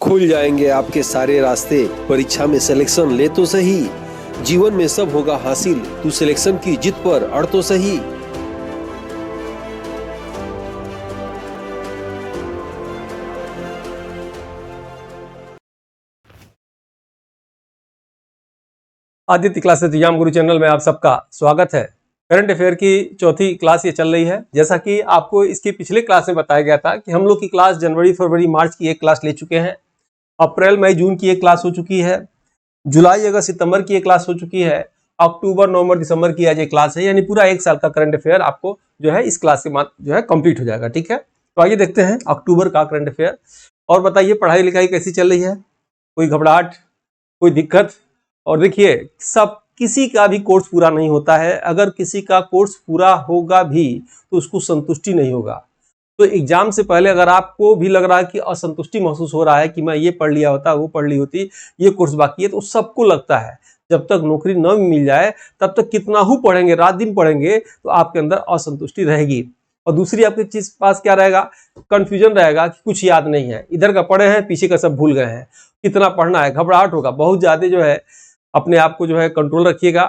खुल जाएंगे आपके सारे रास्ते। परीक्षा में सिलेक्शन ले तो सही, जीवन में सब होगा हासिल। तू सिलेक्शन की जिद पर अड़ तो सही। आदित्य क्लासेस एग्जाम गुरु चैनल में आप सबका स्वागत है। करंट अफेयर की चौथी क्लास ये चल रही है। जैसा कि आपको इसके पिछले क्लास में बताया गया था कि हम लोग की क्लास जनवरी फरवरी मार्च की एक क्लास ले चुके हैं, अप्रैल मई जून की एक क्लास हो चुकी है, जुलाई अगस्त सितंबर की एक क्लास हो चुकी है, अक्टूबर नवंबर दिसंबर की आज एक क्लास है। यानी पूरा एक साल का करंट अफेयर आपको जो है इस क्लास के बाद जो है कंप्लीट हो जाएगा। ठीक है, तो आइए देखते हैं अक्टूबर का करंट अफेयर। और बताइए पढ़ाई लिखाई कैसी चल रही है, कोई घबराहट, कोई दिक्कत? और देखिए, सब किसी का भी कोर्स पूरा नहीं होता है। अगर किसी का कोर्स पूरा होगा भी तो उसको संतुष्टि नहीं होगा। तो एग्जाम से पहले अगर आपको भी लग रहा है कि असंतुष्टि महसूस हो रहा है कि मैं ये पढ़ लिया होता, वो पढ़ ली होती, ये कोर्स बाकी है, तो सबको लगता है। जब तक नौकरी न मिल जाए तब तक कितना ही पढ़ेंगे, रात दिन पढ़ेंगे, तो आपके अंदर असंतुष्टि रहेगी। और दूसरी आपके चीज पास क्या रहेगा, कंफ्यूजन रहेगा कि कुछ याद नहीं है, इधर का पढ़े हैं, पीछे का सब भूल गए हैं, कितना पढ़ना है, घबराहट होगा बहुत ज्यादा। जो है अपने आप को जो है कंट्रोल रखिएगा,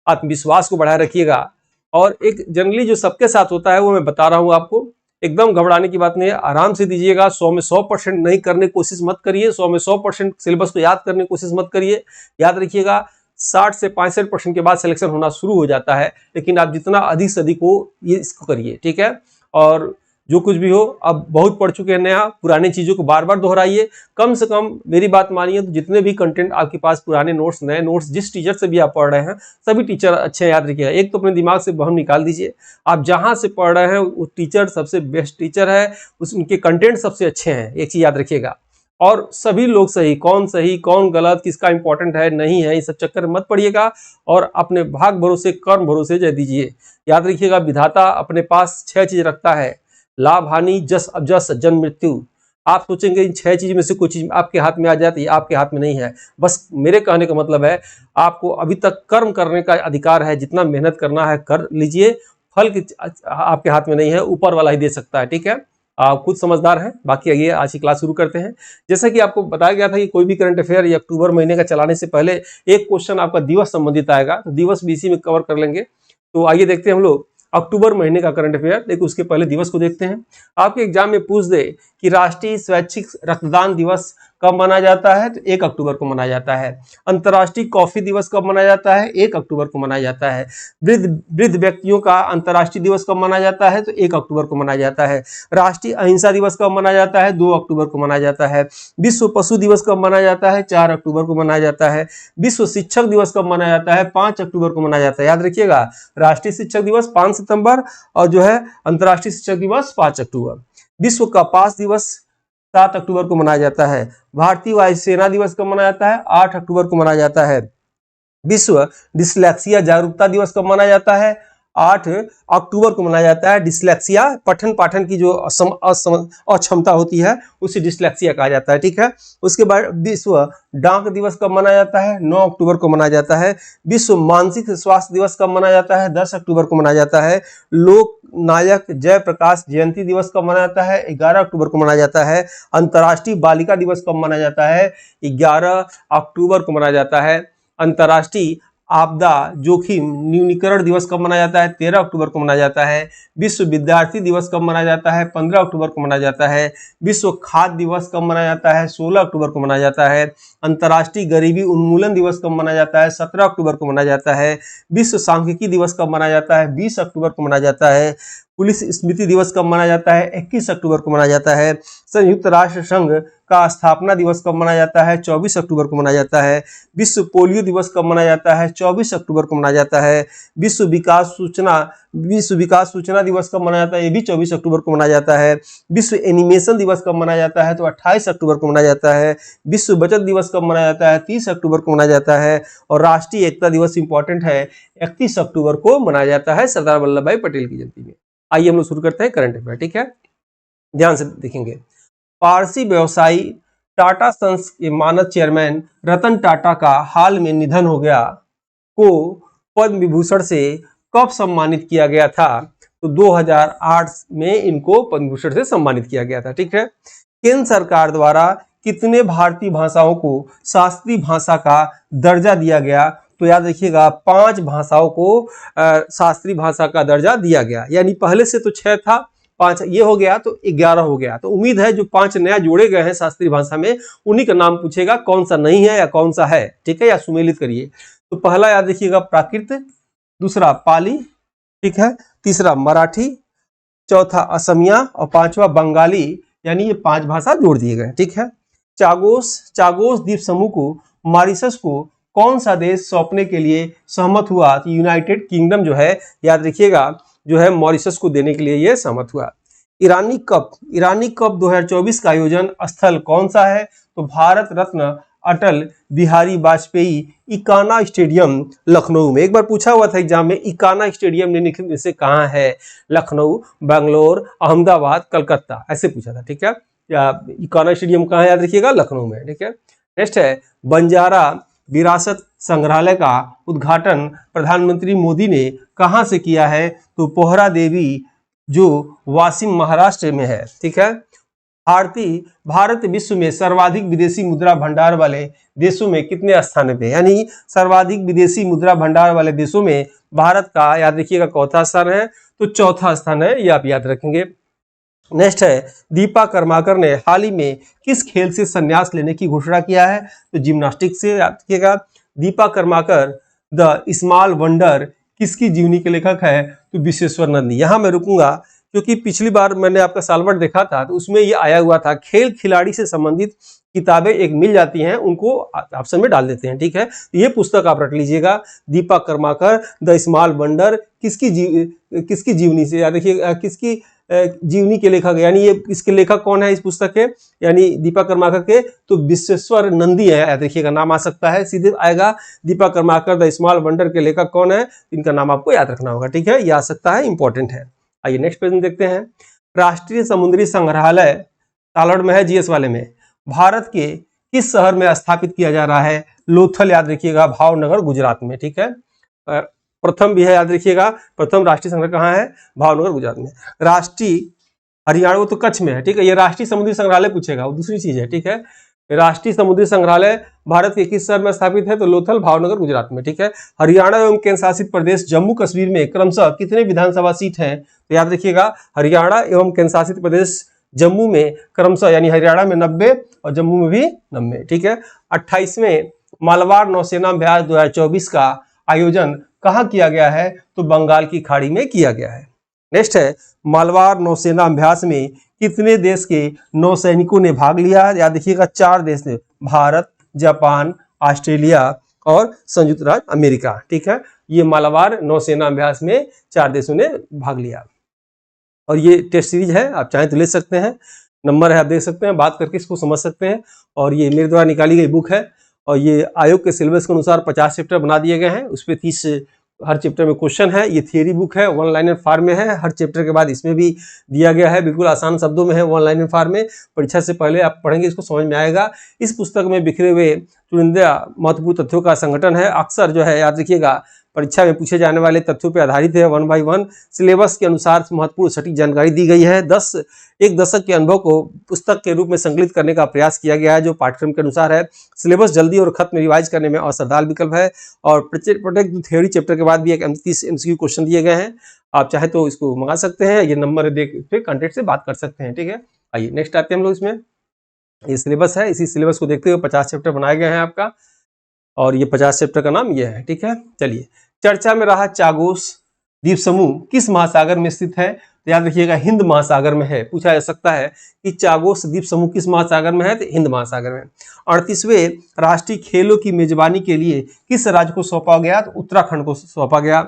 आत्मविश्वास को बढ़ाए रखिएगा। और एक जनरली जो सबके साथ होता है वो मैं बता रहा हूँ आपको, एकदम घबराने की बात नहीं है, आराम से दीजिएगा। 100 में 100% नहीं करने की कोशिश मत करिए, 100 में 100% सिलेबस को याद करने की कोशिश मत करिए। याद रखिएगा 60 से 65% के बाद सिलेक्शन होना शुरू हो जाता है, लेकिन आप जितना अधिक से अधिक हो ये इसको करिए। ठीक है, और जो कुछ भी हो, अब बहुत पढ़ चुके हैं नया, पुरानी चीजों को बार बार दोहराइए। कम से कम मेरी बात मानिए तो जितने भी कंटेंट आपके पास, पुराने नोट्स नए नोट्स, जिस टीचर से भी आप पढ़ रहे हैं, सभी टीचर अच्छे याद रखिएगा। एक तो अपने दिमाग से बहम निकाल दीजिए, आप जहां से पढ़ रहे हैं वो टीचर सबसे बेस्ट टीचर है, उनके कंटेंट सबसे अच्छे हैं, एक चीज याद रखिएगा। और सभी लोग सही कौन गलत, किसका इंपॉर्टेंट है नहीं है, इस सब चक्कर में मत पड़िएगा। और अपने भाग भरोसे कर्म भरोसे जय दीजिए। याद रखिएगा विधाता अपने पास 6 चीज रखता है, लाभ हानि जस अजस जन्म मृत्यु। आप सोचेंगे इन 6 चीज में से कोई चीज आपके हाथ में आ जाती है, आपके हाथ में नहीं है। बस मेरे कहने का मतलब है आपको अभी तक कर्म करने का अधिकार है, जितना मेहनत करना है कर लीजिए, फल की आपके हाथ में नहीं है, ऊपर वाला ही दे सकता है। ठीक है, आप खुद समझदार हैं। बाकी आइए आज की क्लास शुरू करते हैं। जैसा कि आपको बताया गया था कि कोई भी करंट अफेयर ये अक्टूबर महीने का चलाने से पहले एक क्वेश्चन आपका दिवस संबंधित आएगा, तो दिवस भी इसी में कवर कर लेंगे। तो आइए देखते हैं हम लोग अक्टूबर महीने का करंट अफेयर। लेकिन उसके पहले दिवस को देखते हैं। आपके एग्जाम में पूछ दे कि राष्ट्रीय स्वैच्छिक रक्तदान दिवस कब मनाया जाता है, तो 1 अक्टूबर को मनाया जाता है। अंतर्राष्ट्रीय कॉफी दिवस कब मनाया जाता है, 1 अक्टूबर को मनाया जाता है। वृद्ध व्यक्तियों का अंतर्राष्ट्रीय दिवस कब मनाया जाता है, तो 1 अक्टूबर को मनाया जाता है। राष्ट्रीय अहिंसा दिवस कब मनाया जाता है, 2 अक्टूबर को मनाया जाता है। विश्व पशु दिवस कब मनाया जाता है, 4 अक्टूबर को मनाया जाता है। विश्व शिक्षक दिवस कब मनाया जाता है, 5 अक्टूबर को मनाया जाता है। याद रखिएगा, राष्ट्रीय शिक्षक दिवस 5 सितंबर और जो है अंतर्राष्ट्रीय शिक्षक दिवस 5 अक्टूबर। विश्व कपास दिवस 7 अक्टूबर को मनाया जाता है। भारतीय वायुसेना दिवस कब मनाया जाता है, 8 अक्टूबर को मनाया जाता है। विश्व डिस्लेक्सिया जागरूकता दिवस कब मनाया जाता है, 8 अक्टूबर को मनाया जाता है। डिस्लेक्सिया पठन पाठन की जो अक्षमता होती है उसे डिस्लेक्सिया कहा जाता है। ठीक है, उसके बाद विश्व डाक दिवस कब मनाया जाता है, 9 अक्टूबर को मनाया जाता है। विश्व मानसिक स्वास्थ्य दिवस कब मनाया जाता है, 10 अक्टूबर को मनाया जाता है। लोक नायक जयप्रकाश जयंती दिवस कब मनाया जाता है, 11 अक्टूबर को मनाया जाता है। अंतर्राष्ट्रीय बालिका दिवस कब मनाया जाता है, 11 अक्टूबर को मनाया जाता है। अंतर्राष्ट्रीय आपदा जोखिम न्यूनीकरण दिवस कब मनाया जाता है, 13 अक्टूबर को मनाया जाता है। विश्व विद्यार्थी दिवस कब मनाया जाता है, 15 अक्टूबर को मनाया जाता है। विश्व खाद्य दिवस कब मनाया जाता है, 16 अक्टूबर को मनाया जाता है। अंतर्राष्ट्रीय गरीबी उन्मूलन दिवस कब मनाया जाता है, 17 अक्टूबर को मनाया जाता है। विश्व सांख्यिकी दिवस कब मनाया जाता है, 20 अक्टूबर को मनाया जाता है। पुलिस स्मृति दिवस कब मनाया जाता है, 21 अक्टूबर को मनाया जाता है। संयुक्त राष्ट्र संघ का स्थापना दिवस कब मनाया जाता है, 24 अक्टूबर को मनाया जाता है। विश्व पोलियो दिवस कब मनाया जाता है, 24 अक्टूबर को मनाया जाता है। विश्व विकास सूचना दिवस कब मनाया जाता है, ये भी 24 अक्टूबर को मनाया जाता है। विश्व एनिमेशन दिवस कब मनाया जाता है, तो 28 अक्टूबर को मनाया जाता है। विश्व बचत दिवस कब मनाया जाता है, 30 अक्टूबर को मनाया जाता है। और राष्ट्रीय एकता दिवस इंपॉर्टेंट है, 31 अक्टूबर को मनाया जाता है, सरदार वल्लभ भाई पटेल की जयंती में। आइए हम लोग शुरू करते हैं करंट अफेयर। ठीक है, ध्यान से देखेंगे। पारसी व्यवसायी टाटा सन्स के मानद चेयरमैन रतन टाटा का हाल में निधन हो गया, को पद्म विभूषण से कब सम्मानित किया गया था, तो 2008 में इनको पद्म भूषण से सम्मानित किया गया था। ठीक है, केंद्र सरकार द्वारा कितने भारतीय भाषाओं को शास्त्रीय भाषा का दर्जा दिया गया? तो याद रखिएगा 5 भाषाओं को शास्त्रीय भाषा का दर्जा दिया गया, यानी पहले से तो 6 था, 5 ये हो गया तो 11 हो गया। तो उम्मीद है जो 5 नया जोड़े गए हैं शास्त्रीय भाषा में उन्हीं का नाम पूछेगा, कौन सा नहीं है या कौन सा है, ठीक है, या सुमेलित करिए। तो पहला याद रखिएगा प्राकृत, दूसरा पाली, ठीक है, तीसरा मराठी, चौथा असमिया और पांचवा बंगाली, यानी ये 5 भाषा जोड़ दिए गए, ठीक है। चागोस द्वीप समूह को मॉरिशस को कौन सा देश सौंपने के लिए सहमत हुआ? तो यूनाइटेड किंगडम जो है याद रखिएगा जो है मॉरिशस को देने के लिए यह सहमत हुआ। ईरानी कप 2024 का आयोजन स्थल कौन सा है? तो भारत रत्न अटल बिहारी वाजपेयी इकाना स्टेडियम लखनऊ में। एक बार पूछा हुआ था एग्जाम में, इकाना स्टेडियम निम्नलिखित में से कहाँ है? लखनऊ, बेंगलोर, अहमदाबाद, कलकत्ता, ऐसे पूछा था, ठीक है। या इकाना स्टेडियम कहाँ है? याद रखिएगा लखनऊ में, ठीक है। नेक्स्ट है बंजारा विरासत संग्रहालय का उद्घाटन प्रधानमंत्री मोदी ने कहां से किया है? तो पोहरा देवी जो वाशिम महाराष्ट्र में है, ठीक है। भारत विश्व में सर्वाधिक विदेशी मुद्रा भंडार वाले देशों में कितने स्थान पे? यानी सर्वाधिक विदेशी मुद्रा भंडार वाले देशों में भारत का याद रखिएगा चौथा स्थान है, तो चौथा स्थान है, ये आप याद रखेंगे। नेक्स्ट है दीपा कर्माकर ने हाल ही में किस खेल से संन्यास लेने की घोषणा किया है? तो जिम्नास्टिक्स से। याद रखिएगा Deepa Karmakar the small wonder किसकी जीवनी के लेखक है? तो विश्वेश्वर नंदी। यहां मैं रुकूंगा क्योंकि पिछली बार मैंने आपका सालवर्ड देखा था तो उसमें ये आया हुआ था, खेल खिलाड़ी से संबंधित किताबें एक मिल जाती हैं, उनको ऑप्शन में डाल देते हैं, ठीक है। ये पुस्तक आप रख लीजिएगा, Deepa Karmakar the small wonder किसकी जीवनी से, याद रखिएगा किसकी जीवनी के लेखक, यानी ये इसके लेखक कौन है इस पुस्तक के, यानी दीपा कर्माकर के? तो विश्वेश्वर नंदी है, याद रखिएगा, नाम आ सकता है, सीधे आएगा Deepa Karmakar the small wonder के लेखक कौन है, इनका नाम आपको याद रखना होगा, ठीक है, ये आ सकता है, इंपॉर्टेंट है। आइए नेक्स्ट पेज में देखते हैं। राष्ट्रीय समुद्री संग्रहालय तालड़ में है, जीएस वाले में, भारत के किस शहर में स्थापित किया जा रहा है? लोथल, याद रखिएगा, भावनगर गुजरात में, ठीक है। प्रथम भी है, याद रखिएगा, प्रथम राष्ट्रीय संग्रह कहाँ है? भावनगर गुजरात में। राष्ट्रीय हरियाणा, वो तो कच्छ में है, ठीक है। ये राष्ट्रीय समुद्री संग्रहालय पूछेगा, वो दूसरी चीज है, ठीक है। राष्ट्रीय समुद्री संग्रहालय भारत के किस शहर में स्थापित है? तो लोथल, भावनगर गुजरात में, ठीक है। हरियाणा एवं केंद्र शासित प्रदेश जम्मू कश्मीर में क्रमशः कितने विधानसभा सीट हैं? तो याद रखिएगा हरियाणा एवं केंद्र शासित प्रदेश जम्मू में क्रमशः, यानी हरियाणा में 90 और जम्मू में भी 90, ठीक है। 28वें मालवार नौसेना अभ्यास 2024 का आयोजन कहाँ किया गया है? तो बंगाल की खाड़ी में किया गया है। नेक्स्ट है मालवार नौसेना अभ्यास में कितने देश के नौसैनिकों ने भाग लिया? याद रखिएगा 4 देश ने, भारत, जापान, ऑस्ट्रेलिया और संयुक्त राज्य अमेरिका, ठीक है। ये मालाबार नौसेना अभ्यास में 4 देशों ने भाग लिया। और ये टेस्ट सीरीज है, आप चाहें तो ले सकते हैं, नंबर है आप देख सकते हैं, बात करके इसको समझ सकते हैं। और ये मेरे द्वारा निकाली गई बुक है और ये आयोग के सिलेबस के अनुसार 50 चैप्टर बना दिए गए हैं, उस पर 30 हर चैप्टर में क्वेश्चन है। ये थियरी बुक है, वन लाइनर फॉर्म में है, हर चैप्टर के बाद इसमें भी दिया गया है, बिल्कुल आसान शब्दों में है, वन लाइनर फॉर्म में। परीक्षा से पहले आप पढ़ेंगे इसको समझ में आएगा। इस पुस्तक में बिखरे हुए चुनिंदा महत्वपूर्ण तथ्यों का संगठन है। अक्सर जो है याद रखिएगा परीक्षा में पूछे जाने वाले तथ्यों पर आधारित है, 1 बाय 1 सिलेबस के अनुसार महत्वपूर्ण सटीक जानकारी दी गई है। एक दशक के अनुभव को पुस्तक के रूप में संकलित करने का प्रयास किया गया है, जो पाठ्यक्रम के अनुसार है। सिलेबस जल्दी और खत्म रिवाइज करने में असरदार विकल्प है। और प्रत्येक थ्योरी चैप्टर के बाद भी एक 30 MCQ क्वेश्चन दिए गए हैं, आप चाहे तो इसको मंगा सकते हैं, ये नंबर देख के कंटेंट से बात कर सकते हैं, ठीक है। आइए नेक्स्ट आते हैं हम लोग इसमें। ये सिलेबस है, इसी सिलेबस को देखते हुए 50 चैप्टर बनाए गए हैं आपका, और ये 50 चैप्टर का नाम ये है, ठीक है। चलिए, चर्चा में रहा चागोस द्वीप समूह किस महासागर में स्थित है? तो याद रखिएगा हिंद महासागर में है। पूछा जा सकता है कि चागोस द्वीप समूह किस महासागर में है? तो हिंद महासागर में। 38वें राष्ट्रीय खेलों की मेजबानी के लिए किस राज्य को सौंपा गया? तो उत्तराखंड को सौंपा गया।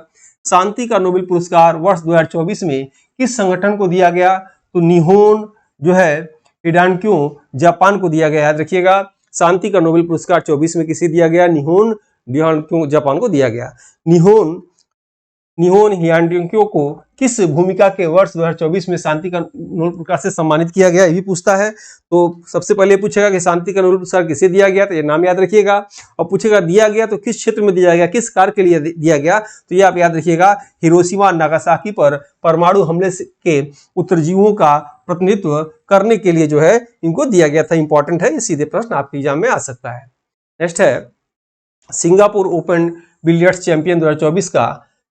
शांति का नोबेल पुरस्कार वर्ष 2024 में किस संगठन को दिया गया? तो निहोन जो है हिडानक्यो जापान को दिया गया। याद रखिएगा शांति का नोबेल पुरस्कार 24 में किसे दिया गया? निहोन हिडानक्यो जापान को दिया गया। निहोन हिडानक्यो को किस भूमिका के वर्ष 2024 में शांति का नोबेल पुरस्कार से सम्मानित किया गया? ये भी पूछता है। तो सबसे पहले पूछेगा कि शांति का नोबेल पुरस्कार किसे दिया गया, तो ये नाम याद रखिएगा। और पूछेगा दिया गया तो किस क्षेत्र में दिया गया, किस कार्य के लिए दिया गया? तो ये आप याद रखिएगा हिरोशिमा नागासाकी पर परमाणु हमले के उत्तरजीवों का प्रतिनिधित्व करने के लिए जो है इनको दिया गया था। इंपॉर्टेंट है, ये सीधे प्रश्न आपके एग्जाम में आ सकता है। नेक्स्ट है, सिंगापुर ओपन बिलियर्ड्स चैंपियन 2024 का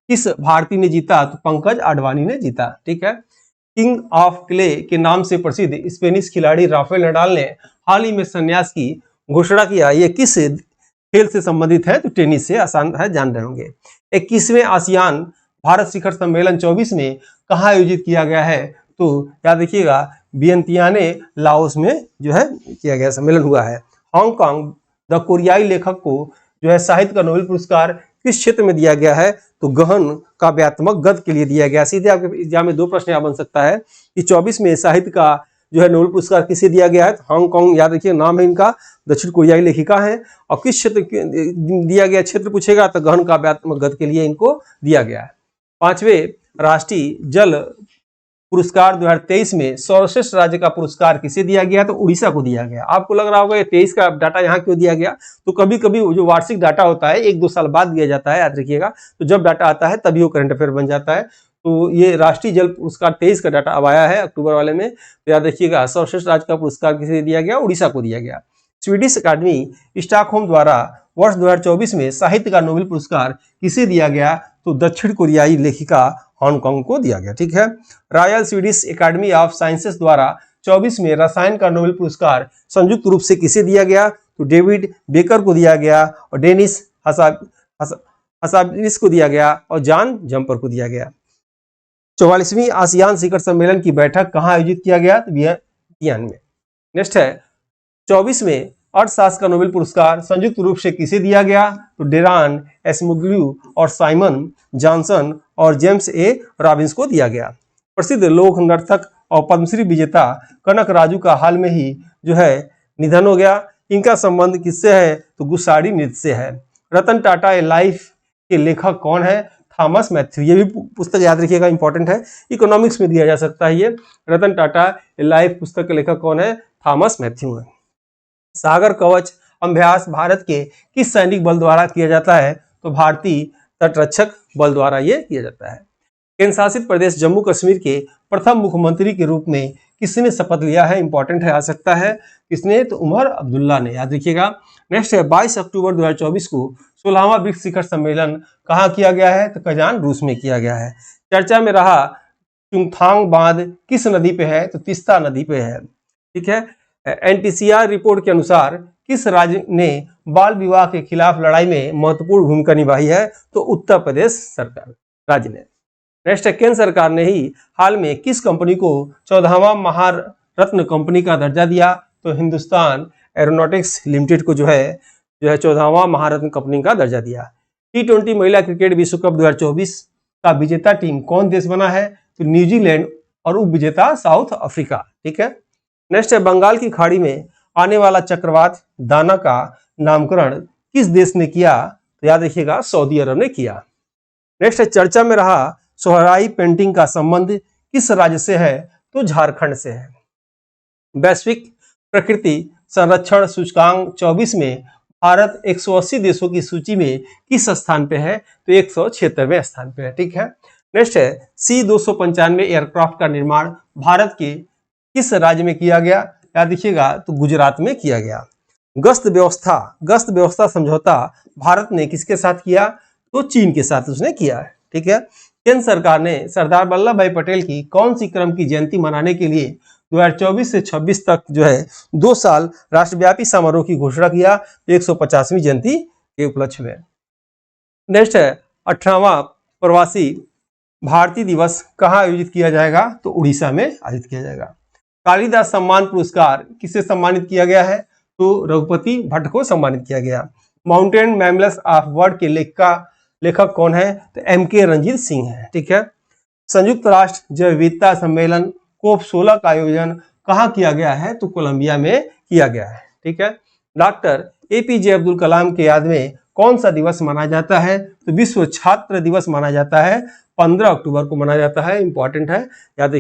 किस भारतीय ने जीता? तो पंकज आडवाणी ने जीता। ठीक है। किंग ऑफ क्ले के नाम से प्रसिद्ध स्पेनिश खिलाड़ी राफेल नडाल ने हाल ही में संन्यास की घोषणा किया। ये किस खेल से संबंधित है? तो टेनिस से, आसान है, जान रहे होंगे। 21वें आसियान भारत शिखर सम्मेलन 24 में कहाँ आयोजित किया गया है? तो याद रखिएगा, वियंतियाने लाओस में जो है किया गया सम्मेलन हुआ है। हांगकांग द कोरियाई लेखक को जो है साहित्य का नोबेल पुरस्कार किस क्षेत्र में दिया गया है? तो गहन काव्यात्मक गद्य के लिए दिया गया। सीधे आपके एग्जाम में दो प्रश्न यहाँ बन सकता है कि 24 में साहित्य का जो है नोबेल पुरस्कार किसे दिया गया है? तो हांगकांग, याद रखिए नाम है इनका, दक्षिण कोरियाई लेखिका है। और किस क्षेत्र दिया गया, क्षेत्र पूछेगा तो गहन काव्यात्मक गद्य के लिए इनको दिया गया है। 5वें राष्ट्रीय जल पुरस्कार 2023 में सर्वश्रेष्ठ राज्य का पुरस्कार किसे दिया गया? तो उड़ीसा को दिया गया। आपको लग रहा होगा ये 23 का डाटा यहाँ क्यों दिया गया? तो कभी कभी जो वार्षिक डाटा होता है 1-2 साल बाद दिया जाता है, याद रखिएगा। तो जब डाटा आता है तभी वो करंट अफेयर बन जाता है। तो ये राष्ट्रीय जल पुरस्कार 23 का डाटा अब आया है अक्टूबर वाले में, तो याद रखिएगा सर्वश्रेष्ठ राज्य का पुरस्कार किसे दिया गया? उड़ीसा को दिया गया। स्वीडिश अकादमी स्टॉकहोम द्वारा वर्ष 2024 में साहित्य का नोबेल पुरस्कार किसे दिया गया? तो दक्षिण कोरियाई लेखिका हांगकांग को दिया गया। ठीक है। Royal Swedish academy of sciences द्वारा 24 में रसायन का नोबेल पुरस्कार संयुक्त रूप से किसे दिया गया? तो डेविड बेकर को दिया गया और डेनिस हसाबिस को दिया गया और जॉन जम्पर को दिया गया। 44वीं आसियान शिखर सम्मेलन की बैठक कहाँ आयोजित किया गया? तो वियतनाम में। नेक्स्ट है, 24 में अर्थशास्त्र का नोबेल पुरस्कार संयुक्त रूप से किसे दिया गया? तो डेरान एस्मुग्लू और साइमन जॉनसन और जेम्स ए रॉबिन्स को दिया गया। प्रसिद्ध लोक नर्तक और पद्मश्री विजेता कनक राजू का हाल में ही जो है निधन हो गया। इनका संबंध किससे है? तो गुस्साडी नृत्य से है। रतन टाटा ए लाइफ के लेखक कौन है? Thomas Matthew. ये भी पुस्तक याद रखिएगा, इंपॉर्टेंट है, इकोनॉमिक्स में दिया जा सकता है। ये रतन टाटा ए लाइफ पुस्तक के लेखक कौन है? थॉमस मैथ्यू है। सागर कवच अभ्यास भारत के किस सैनिक बल द्वारा किया जाता है? तो भारतीय तटरक्षक बल द्वारा ये किया जाता है। केंद्र शासित प्रदेश जम्मू कश्मीर के प्रथम मुख्यमंत्री के रूप में किसने शपथ लिया है? इंपॉर्टेंट है, आ सकता है। किसने? तो उमर अब्दुल्ला ने, याद रखिएगा। नेक्स्ट है, 22 अक्टूबर 2024 को 16वां ब्रिक्स शिखर सम्मेलन कहाँ किया गया है? तो कजान रूस में किया गया है। चर्चा में रहा चुंगथांग बांध किस नदी पे है? तो तीस्ता नदी पे है। ठीक है। एनटीसीआर रिपोर्ट के अनुसार किस राज्य ने बाल विवाह के खिलाफ लड़ाई में महत्वपूर्ण भूमिका निभाई है? तो उत्तर प्रदेश सरकार राज्य ने। नेक्स्ट है, केंद्र सरकार ने ही हाल में किस कंपनी को 14वां महारत्न कंपनी का दर्जा दिया? तो हिंदुस्तान एरोनॉटिक्स लिमिटेड को जो है 14वां महारत्न कंपनी का दर्जा दिया। T20 महिला क्रिकेट विश्व कप 2024 का विजेता टीम कौन देश बना है? तो न्यूजीलैंड और उप विजेता साउथ अफ्रीका। ठीक है। नेक्स्ट है, बंगाल की खाड़ी में आने वाला चक्रवात दाना का नामकरण किस देश ने किया? तो याद रखिएगा, सऊदी अरब ने किया। नेक्स्ट है, चर्चा में रहा सोहराई पेंटिंग का संबंध किस राज्य से है? तो झारखंड से है। वैश्विक प्रकृति संरक्षण सूचकांक 24 में भारत 180 देशों की सूची में किस स्थान पे है? तो 176वें स्थान पे है। ठीक है। नेक्स्ट है, C-295 एयरक्राफ्ट का निर्माण भारत के किस राज्य में किया गया? याद रखिएगा, तो गुजरात में किया गया। गश्त व्यवस्था समझौता भारत ने किसके साथ किया? तो चीन के साथ उसने किया है। ठीक है। केंद्र सरकार ने सरदार वल्लभ भाई पटेल की कौन सी क्रम की जयंती मनाने के लिए 2024 से 26 तक जो है 2 साल राष्ट्रव्यापी समारोह की घोषणा किया? 150वीं जयंती के उपलक्ष्य में। नेक्स्ट है, 18वां प्रवासी भारतीय दिवस कहाँ आयोजित किया जाएगा? तो उड़ीसा में आयोजित किया जाएगा। कालिदास सम्मान पुरस्कार किसे सम्मानित किया गया है? तो रघुपति भट्ट को सम्मानित किया गया। माउंटेन मैमल्स ऑफ वर्ल्ड के लेखक कौन है? तो MK रंजीत सिंह है। ठीक है। संयुक्त राष्ट्र जैव विविधता सम्मेलन COP16 का आयोजन कहाँ किया गया है? तो कोलंबिया में किया गया है। ठीक है। डॉक्टर APJ अब्दुल कलाम के याद में कौन सा दिवस मनाया जाता है? तो विश्व छात्र दिवस माना जाता है। 15 अक्टूबर को मनाया जाता है। इंपॉर्टेंट है, याद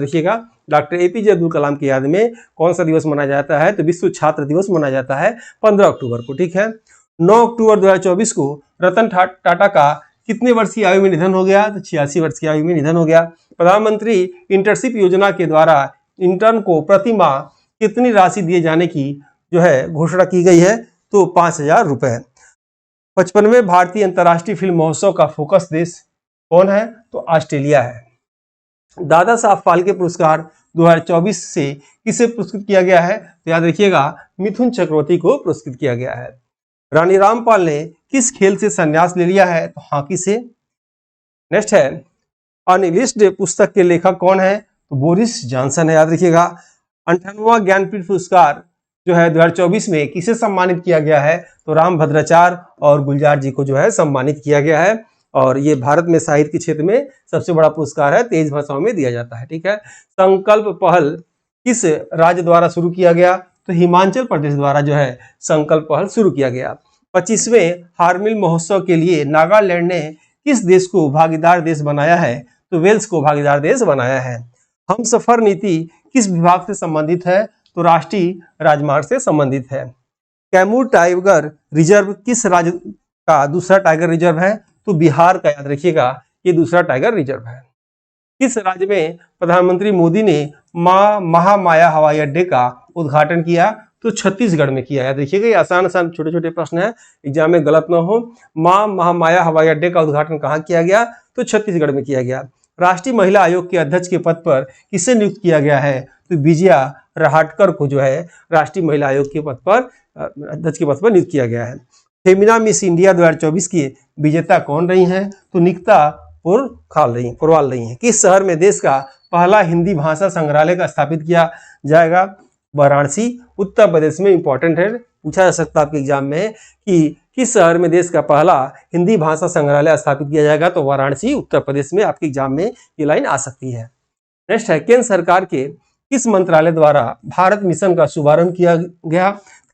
रखिएगा। डॉक्टर APJ अब्दुल कलाम की याद में कौन सा दिवस मनाया जाता है? तो विश्व छात्र दिवस मनाया जाता है 15 अक्टूबर को। ठीक है। 9 अक्टूबर 2024 को रतन टाटा का कितने वर्ष की आयु में निधन हो गया? तो 86 वर्ष की आयु में निधन हो गया। प्रधानमंत्री इंटर्नशिप योजना के द्वारा इंटर्न को प्रति माह कितनी राशि दिए जाने की जो है घोषणा की गई है, तो 5,000 रुपए। 55वें भारतीय अंतर्राष्ट्रीय फिल्म महोत्सव का फोकस देश कौन है, तो ऑस्ट्रेलिया है। दादा साहब फाल्के पुरस्कार 2024 से किसे पुरस्कृत किया गया है, तो याद रखिएगा मिथुन चक्रवर्ती को पुरस्कृत किया गया है। रानी रामपाल ने किस खेल से संन्यास ले लिया है, तो हॉकी से। नेक्स्ट है अनलिस्टेड पुस्तक के लेखक कौन है, तो बोरिस जॉनसन है, याद रखिएगा। 58वां ज्ञानपीठ पुरस्कार जो है 2024 में किसे सम्मानित किया गया है, तो रामभद्राचार्य और गुलजार जी को जो है सम्मानित किया गया है। और ये भारत में साहित्य के क्षेत्र में सबसे बड़ा पुरस्कार है, 23 भाषाओं में दिया जाता है, ठीक है। संकल्प पहल किस राज्य द्वारा शुरू किया गया, तो हिमाचल प्रदेश द्वारा जो है संकल्प पहल शुरू किया गया। 25वें हार्मिल महोत्सव के लिए नागालैंड ने किस देश को भागीदार देश बनाया है, तो वेल्स को भागीदार देश बनाया है। हम सफर नीति किस विभाग से संबंधित है, तो राष्ट्रीय राजमार्ग से संबंधित है। कैमूर टाइगर रिजर्व किस राज्य का दूसरा टाइगर रिजर्व है, तो बिहार का, याद रखिएगा ये दूसरा टाइगर रिजर्व है। किस राज्य में प्रधानमंत्री मोदी ने मां महामाया हवाई अड्डे का उद्घाटन किया, तो छत्तीसगढ़ में किया। याद रखिएगा ये आसान आसान छोटे छोटे प्रश्न है, एग्जाम में गलत ना हो। मां महामाया हवाई अड्डे का उद्घाटन कहाँ किया गया, तो छत्तीसगढ़ में किया गया। राष्ट्रीय महिला आयोग के अध्यक्ष के पद पर किसे नियुक्त किया गया है, तो विजया रहाटकर को जो है राष्ट्रीय महिला आयोग के पद पर अध्यक्ष के पद पर नियुक्त किया गया है। फेमिना मिस इंडिया 2024 की विजेता कौन रही हैं, तो निकिता पुरवाल रही हैं। किस शहर में देश का पहला हिंदी भाषा संग्रहालय का स्थापित किया जाएगा, वाराणसी, उत्तर प्रदेश में। इंपॉर्टेंट है, पूछा जा सकता है आपके एग्जाम में कि किस शहर में देश का पहला हिंदी भाषा संग्रहालय स्थापित किया जाएगा, तो वाराणसी, उत्तर प्रदेश में आपके एग्जाम में ये लाइन आ सकती है। नेक्स्ट है केंद्र सरकार के किस मंत्रालय द्वारा भारत मिशन का शुभारंभ किया गया,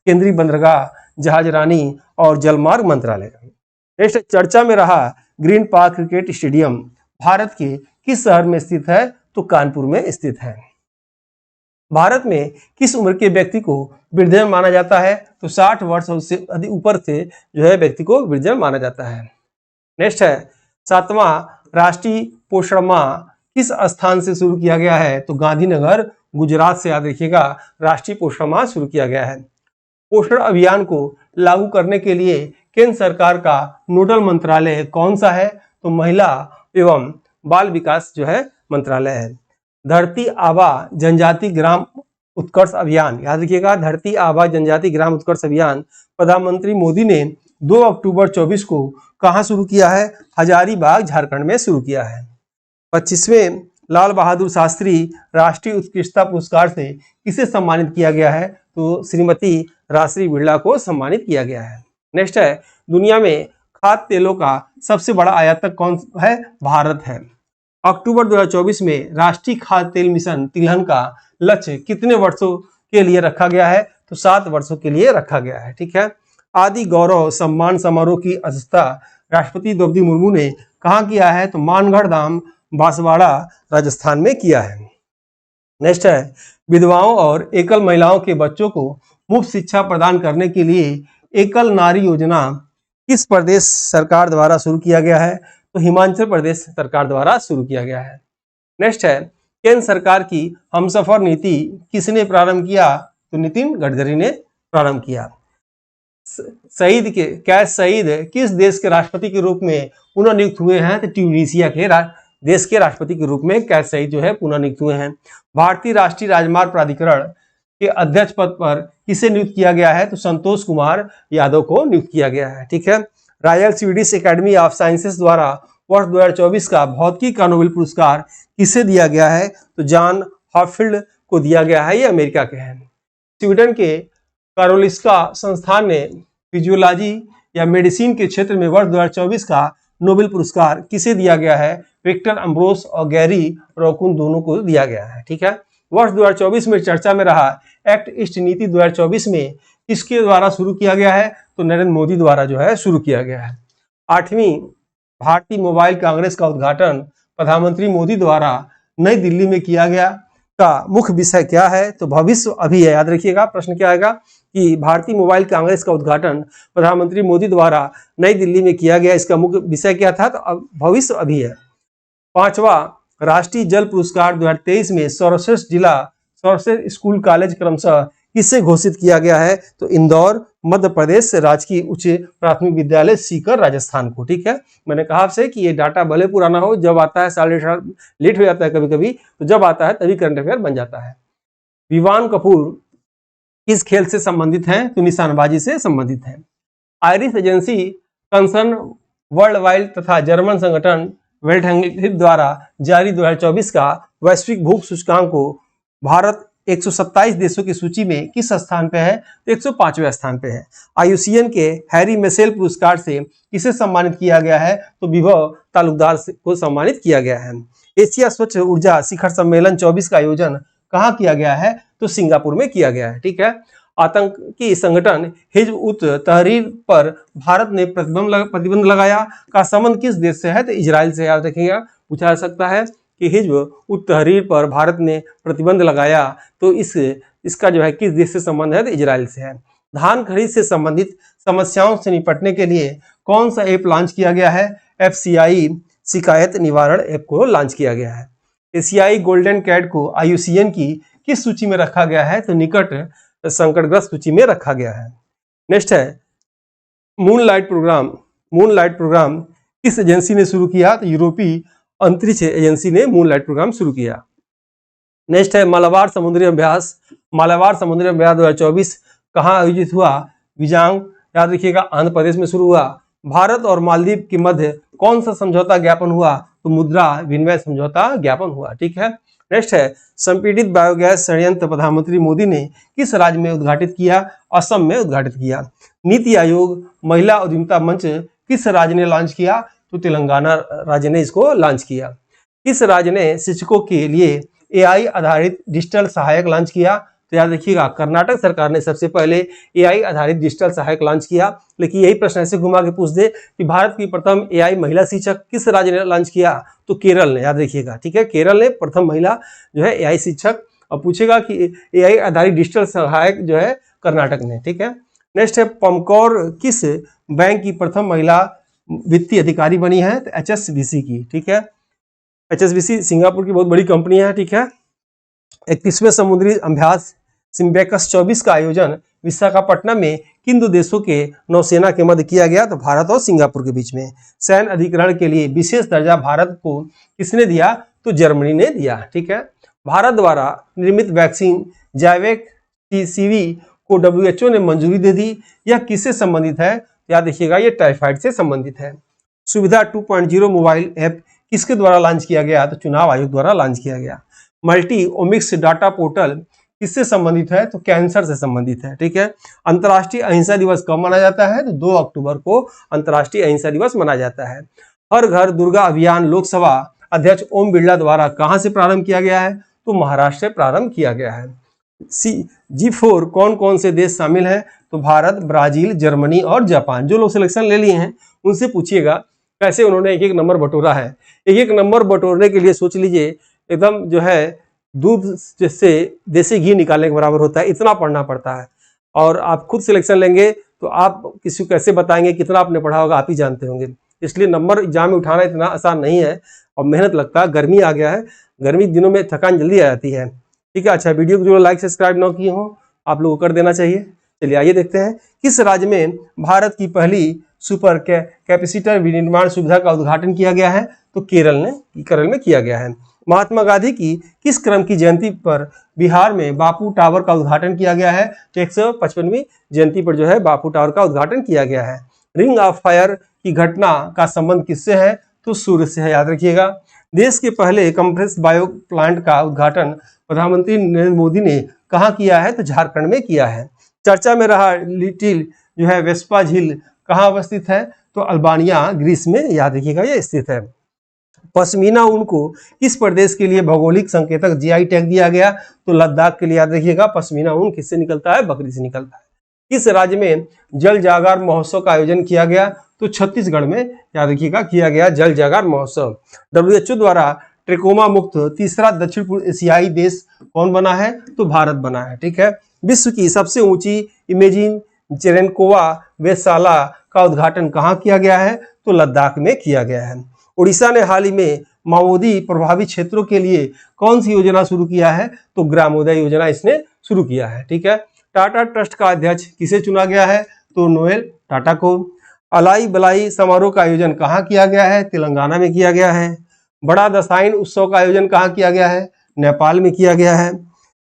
केंद्रीय बंदरगाह, जहाजरानी और जलमार्ग मंत्रालय। नेक्स्ट चर्चा में रहा green park cricket stadium Bharat के किस शहर में स्थित है, तो कानपुर में स्थित है। भारत में किस उम्र के व्यक्ति को वृद्धजन माना जाता है, तो 60 वर्ष से अधिक ऊपर से जो है व्यक्ति को वृद्धजन माना जाता है। नेक्स्ट है 7वां राष्ट्रीय पोषण माह किस स्थान से शुरू किया गया है, तो गांधीनगर, गुजरात से, याद रखिएगा राष्ट्रीय पोषण माह शुरू किया गया है। पोषण अभियान को लागू करने के लिए केंद्र सरकार का नोडल मंत्रालय कौन सा है, तो महिला एवं बाल विकास जो है मंत्रालय है। धरती आबा जनजाति ग्राम उत्कर्ष अभियान, याद रखिएगा धरती आबा जनजाति ग्राम उत्कर्ष अभियान प्रधानमंत्री मोदी ने 2 अक्टूबर 24 को कहां शुरू किया है, हजारीबाग, झारखंड में शुरू किया है। 25वें लाल बहादुर शास्त्री राष्ट्रीय उत्कृष्टता पुरस्कार से किसे सम्मानित किया गया है, तो श्रीमती राजश्री बिड़ला को सम्मानित किया गया है। नेक्स्ट है दुनिया में खाद्य तेलों का सबसे बड़ा आयातक कौन है, भारत है। अक्टूबर 2024 में राष्ट्रीय खाद्य तेल मिशन तिलहन का लक्ष्य कितने वर्षों के लिए रखा गया है, तो 7 वर्षों के लिए रखा गया है, ठीक है। आदि गौरव सम्मान समारोह की अध्यक्षता राष्ट्रपति द्रौपदी मुर्मू ने कहाँ किया है, तो मानगढ़ धाम, बांसवाड़ा, राजस्थान में किया है। नेक्स्ट है विधवाओं और एकल महिलाओं के बच्चों को मुफ्त शिक्षा प्रदान करने के लिए एकल नारी योजना किस प्रदेश सरकार द्वारा शुरू किया गया है, तो हिमाचल प्रदेश सरकार द्वारा शुरू किया गया है। नेक्स्ट है केंद्र सरकार की हमसफर नीति किसने प्रारंभ किया, तो नितिन गडकरी ने प्रारंभ किया। कैस सईद किस देश के राष्ट्रपति के रूप में पुनः नियुक्त हुए हैं, तो ट्यूनीशिया के देश के राष्ट्रपति के रूप में कैस सईद जो है पुनः नियुक्त हुए हैं। भारतीय राष्ट्रीय राजमार्ग प्राधिकरण के अध्यक्ष पद पर किसे नियुक्त किया गया है, तो संतोष कुमार यादव को नियुक्त किया गया है, ठीक है। Royal Swedish academy of sciences द्वारा वर्ष 2024 का भौतिकी का नोबेल पुरस्कार किसे दिया गया है, तो जॉन हॉपफील्ड को दिया गया है, ये अमेरिका के हैं। स्वीडन के कारोलिस्का संस्थान ने फिजियोलॉजी या मेडिसिन के क्षेत्र में वर्ष 2024 का नोबेल पुरस्कार किसे दिया गया है, विक्टर अम्ब्रोस और गैरी रोकुन दोनों को दिया गया है, ठीक है। वर्ष 2024 में चर्चा में रहा एक्ट ईस्ट नीति 2024 में किसके द्वारा शुरू किया गया है, तो नरेंद्र मोदी द्वारा जो है शुरू किया गया है। 8वीं भारतीय मोबाइल कांग्रेस का उद्घाटन प्रधानमंत्री मोदी द्वारा नई दिल्ली में किया गया का मुख्य विषय क्या है, तो भविष्य अभी है। याद रखिएगा प्रश्न क्या आएगा कि भारतीय मोबाइल कांग्रेस का उद्घाटन प्रधानमंत्री मोदी द्वारा नई दिल्ली में किया गया, इसका मुख्य विषय क्या था, तो भविष्य अभी है। 5वां राष्ट्रीय जल पुरस्कार 2023 में सर्वश्रेष्ठ जिला सर्वश्रेष्ठ स्कूल कॉलेज क्रमशः किससे घोषित किया गया है? तो इंदौर मध्य प्रदेश राजकीय उच्च प्राथमिक विद्यालय सीकर राजस्थान को। ठीक है, मैंने कहा आपसे कि ये डाटा भले पुराना हो, जब आता है साल डेढ़ लेट हो जाता है कभी कभी, तो जब आता है तभी करंट अफेयर बन जाता है। विवान कपूर किस खेल से संबंधित हैं? तो निशानबाजी से संबंधित हैं। Irish agency concern world wide तथा जर्मन संगठन वेल्टहंग द्वारा जारी 2024 का वैश्विक भूख सूचकांक को भारत 127 देशों की सूची में किस स्थान पे है? तो 105वें स्थान पे है। आईयूसीएन के हैरी मेसेल पुरस्कार से किसे सम्मानित किया गया है? तो विभव तालुकदार को सम्मानित किया गया है। एशिया स्वच्छ ऊर्जा शिखर सम्मेलन 24 का आयोजन कहाँ किया गया है? तो सिंगापुर में किया गया है। ठीक है, आतंकी संगठन हिजब उत तहरीर पर भारत ने प्रतिबंध लगाया का संबंध किस देश से है? तो इजराइल से। याद रखिएगा, पूछा जा सकता है कि हिजब उत तहरीर पर भारत ने प्रतिबंध लगाया, तो इसका जो है किस देश से संबंध है? तो इजराइल से है। धान खरीद से संबंधित समस्याओं से निपटने के लिए कौन सा ऐप लॉन्च किया गया है? FCI शिकायत निवारण ऐप को लॉन्च किया गया है। एशियाई गोल्डन कैट को आईयूसीएन की किस सूची में रखा गया है? तो निकट संकटग्रस्त सूची में रखा गया है। नेक्स्ट है मूनलाइट प्रोग्राम किस एजेंसी ने शुरू किया? तो यूरोपीय अंतरिक्ष एजेंसी ने मूनलाइट प्रोग्राम शुरू किया। नेक्स्ट है मालाबार समुद्री अभ्यास 2024 कहाँ आयोजित हुआ? विजांग, याद रखिएगा, आंध्र प्रदेश में शुरू हुआ। भारत और मालदीव के मध्य कौन सा समझौता ज्ञापन हुआ? तो मुद्रा विनिमय समझौता ज्ञापन हुआ। ठीक है, नेक्स्ट है संपीड़ित बायोगैस संयंत्र प्रधानमंत्री मोदी ने किस राज्य में उद्घाटित किया? असम में उद्घाटित किया। नीति आयोग महिला उद्यमिता मंच किस राज्य ने लॉन्च किया? तो तेलंगाना राज्य ने इसको लॉन्च किया। किस राज्य ने शिक्षकों के लिए AI आधारित डिजिटल सहायक लॉन्च किया? तो याद रखिएगा, कर्नाटक सरकार ने सबसे पहले AI आधारित डिजिटल सहायक लॉन्च किया। लेकिन यही प्रश्न ऐसे घुमा के पूछ दे कि भारत की प्रथम AI महिला शिक्षक किस राज्य ने लॉन्च किया? तो केरल ने। याद रखिएगा, ठीक है, केरल ने प्रथम महिला जो है AI शिक्षक। अब पूछेगा कि AI आधारित डिजिटल सहायक जो है कर्नाटक ने। ठीक है, नेक्स्ट है पमकौर किस बैंक की प्रथम महिला वित्तीय अधिकारी बनी है? तो HSBC की। ठीक है, HSBC सिंगापुर की बहुत बड़ी कंपनी है। ठीक है, 31वें समुद्री अभ्यास सिम्बेकस 24 का आयोजन विशाखापट्टनम में किन दो देशों के नौसेना के मध्य किया गया? तो भारत और सिंगापुर के बीच में। सैन्य अधिग्रहण के लिए विशेष दर्जा भारत को किसने दिया? तो जर्मनी ने दिया। ठीक है, भारत द्वारा निर्मित वैक्सीन जैविक TCV को WHO ने मंजूरी दे दी। यह किससे संबंधित है? याद रखिएगा, ये टाइफाइड से संबंधित है। सुविधा 2.0 मोबाइल ऐप किसके द्वारा लॉन्च किया गया? तो चुनाव आयोग द्वारा लॉन्च किया गया। मल्टी ओमिक्स डाटा पोर्टल किससे संबंधित है? तो कैंसर से संबंधित है। ठीक है, अंतर्राष्ट्रीय अहिंसा दिवस कब मनाया जाता है? तो 2 अक्टूबर को अंतर्राष्ट्रीय अहिंसा दिवस मनाया जाता है। हर घर दुर्गा अभियान लोकसभा अध्यक्ष ओम बिरला द्वारा कहां से प्रारंभ किया गया है? तो महाराष्ट्र से प्रारंभ किया गया है। G4 कौन कौन से देश शामिल हैं? तो भारत, ब्राजील, जर्मनी और जापान। जो लोग सिलेक्शन ले लिए हैं उनसे पूछिएगा कैसे उन्होंने एक एक नंबर बटोरा है। एक एक नंबर बटोरने के लिए सोच लीजिए एकदम जो है दूध से देसी घी निकालने के बराबर होता है, इतना पढ़ना पड़ता है। और आप खुद सिलेक्शन लेंगे तो आप किसी को कैसे बताएंगे कितना आपने पढ़ा होगा, आप ही जानते होंगे। इसलिए नंबर एग्जाम में उठाना इतना आसान नहीं है और मेहनत लगता है। गर्मी आ गया है, गर्मी दिनों में थकान जल्दी आ जाती है। ठीक है, अच्छा, वीडियो को जो लाइक सब्सक्राइब ना किए हो आप लोगों को कर देना चाहिए। चलिए आइए देखते हैं किस राज्य में भारत की पहली सुपर कैपेसिटर विनिर्माण सुविधा का उद्घाटन किया गया है? तो केरल में किया गया है। महात्मा गांधी की किस क्रम की जयंती पर बिहार में बापू टावर का उद्घाटन किया गया है? तो 155वीं जयंती पर जो है बापू टावर का उद्घाटन किया गया है। रिंग ऑफ फायर की घटना का संबंध किससे है? तो सूर्य से है। याद रखिएगा, देश के पहले कंप्रेस बायो प्लांट का उद्घाटन प्रधानमंत्री नरेंद्र मोदी ने कहाँ किया है? तो झारखंड में किया है। चर्चा में रहा लिटिल जो है वेस्पा झील कहाँ अवस्थित है? तो अल्बानिया ग्रीस में। याद रखिएगा, ये स्थित है। पश्मीना ऊन को किस प्रदेश के लिए भौगोलिक संकेतक GI टैग दिया गया? तो लद्दाख के लिए। याद रखिएगा, पश्मीना ऊन किससे निकलता है? बकरी से निकलता है। किस राज्य में जल जागर महोत्सव का आयोजन किया गया? तो छत्तीसगढ़ में। याद रखिएगा, किया गया जल जागर महोत्सव। WHO द्वारा ट्रिकोमा मुक्त तीसरा दक्षिण पूर्व एशियाई देश कौन बना है? तो भारत बना है। ठीक है, विश्व की सबसे ऊंची इमेजिन चेरेनकोवा वेधशाला का उद्घाटन कहाँ किया गया है? तो लद्दाख में किया गया है। उड़ीसा ने हाल ही में माओवादी प्रभावित क्षेत्रों के लिए कौन सी योजना शुरू किया है? तो ग्रामोदय योजना इसने शुरू किया है। ठीक है। टाटा ट्रस्ट का अध्यक्ष किसे चुना गया है? तो नोएल टाटा को। अलाई बलाई समारोह का आयोजन कहाँ किया गया है? तेलंगाना में किया गया है। बड़ा दसाइन उत्सव का आयोजन कहाँ किया गया है? नेपाल में किया गया है।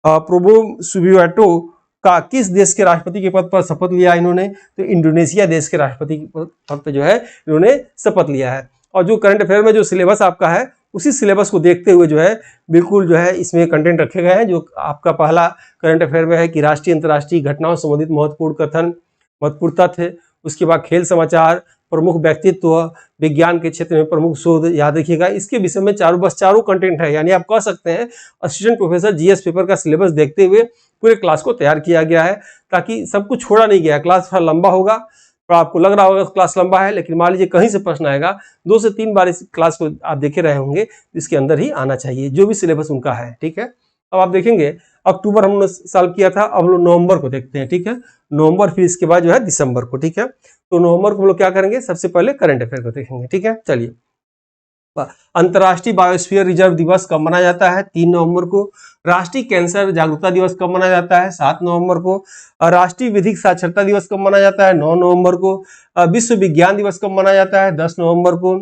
प्रोबो सुबियाटो का किस देश के राष्ट्रपति के पद पर शपथ लिया इन्होंने? तो इंडोनेशिया देश के राष्ट्रपति के पद पर जो है इन्होंने शपथ लिया है। और जो करंट अफेयर में जो सिलेबस आपका है उसी सिलेबस को देखते हुए जो है बिल्कुल जो है इसमें कंटेंट रखे गए हैं। जो आपका पहला करंट अफेयर में है कि राष्ट्रीय अंतर्राष्ट्रीय घटनाओं से संबंधित महत्वपूर्ण कथन, महत्वपूर्ण तथ्य, उसके बाद खेल समाचार, प्रमुख व्यक्तित्व, विज्ञान के क्षेत्र में प्रमुख शोध, याद रखिएगा। इसके विषय में चारों कंटेंट है, यानी आप कह सकते हैं असिस्टेंट प्रोफेसर जीएस पेपर का सिलेबस देखते हुए पूरे क्लास को तैयार किया गया है, ताकि सब कुछ छोड़ा नहीं गया। क्लास थोड़ा लंबा होगा और आपको लग रहा होगा क्लास लंबा है, लेकिन मान लीजिए कहीं से प्रश्न आएगा 2 से 3 बार इस क्लास को आप देखे रहे होंगे, इसके अंदर ही आना चाहिए जो भी सिलेबस उनका है। ठीक है। अब आप देखेंगे अक्टूबर हमने सॉल्व किया था, अब हम लोग नवंबर को देखते हैं। ठीक है। नवंबर, फिर इसके बाद जो है दिसंबर को। ठीक है। तो नवंबर को हम लोग क्या करेंगे? सबसे पहले करंट अफेयर को देखेंगे। ठीक है। चलिए, अंतर्राष्ट्रीय बायोस्फीयर रिजर्व दिवस कब मनाया जाता है? 3 नवंबर को। राष्ट्रीय कैंसर जागरूकता दिवस कब मनाया जाता है? 7 नवंबर को। राष्ट्रीय विधिक साक्षरता दिवस कब मनाया जाता है? 9 नवंबर को। विश्व विज्ञान दिवस कब मनाया जाता है? 10 नवंबर को।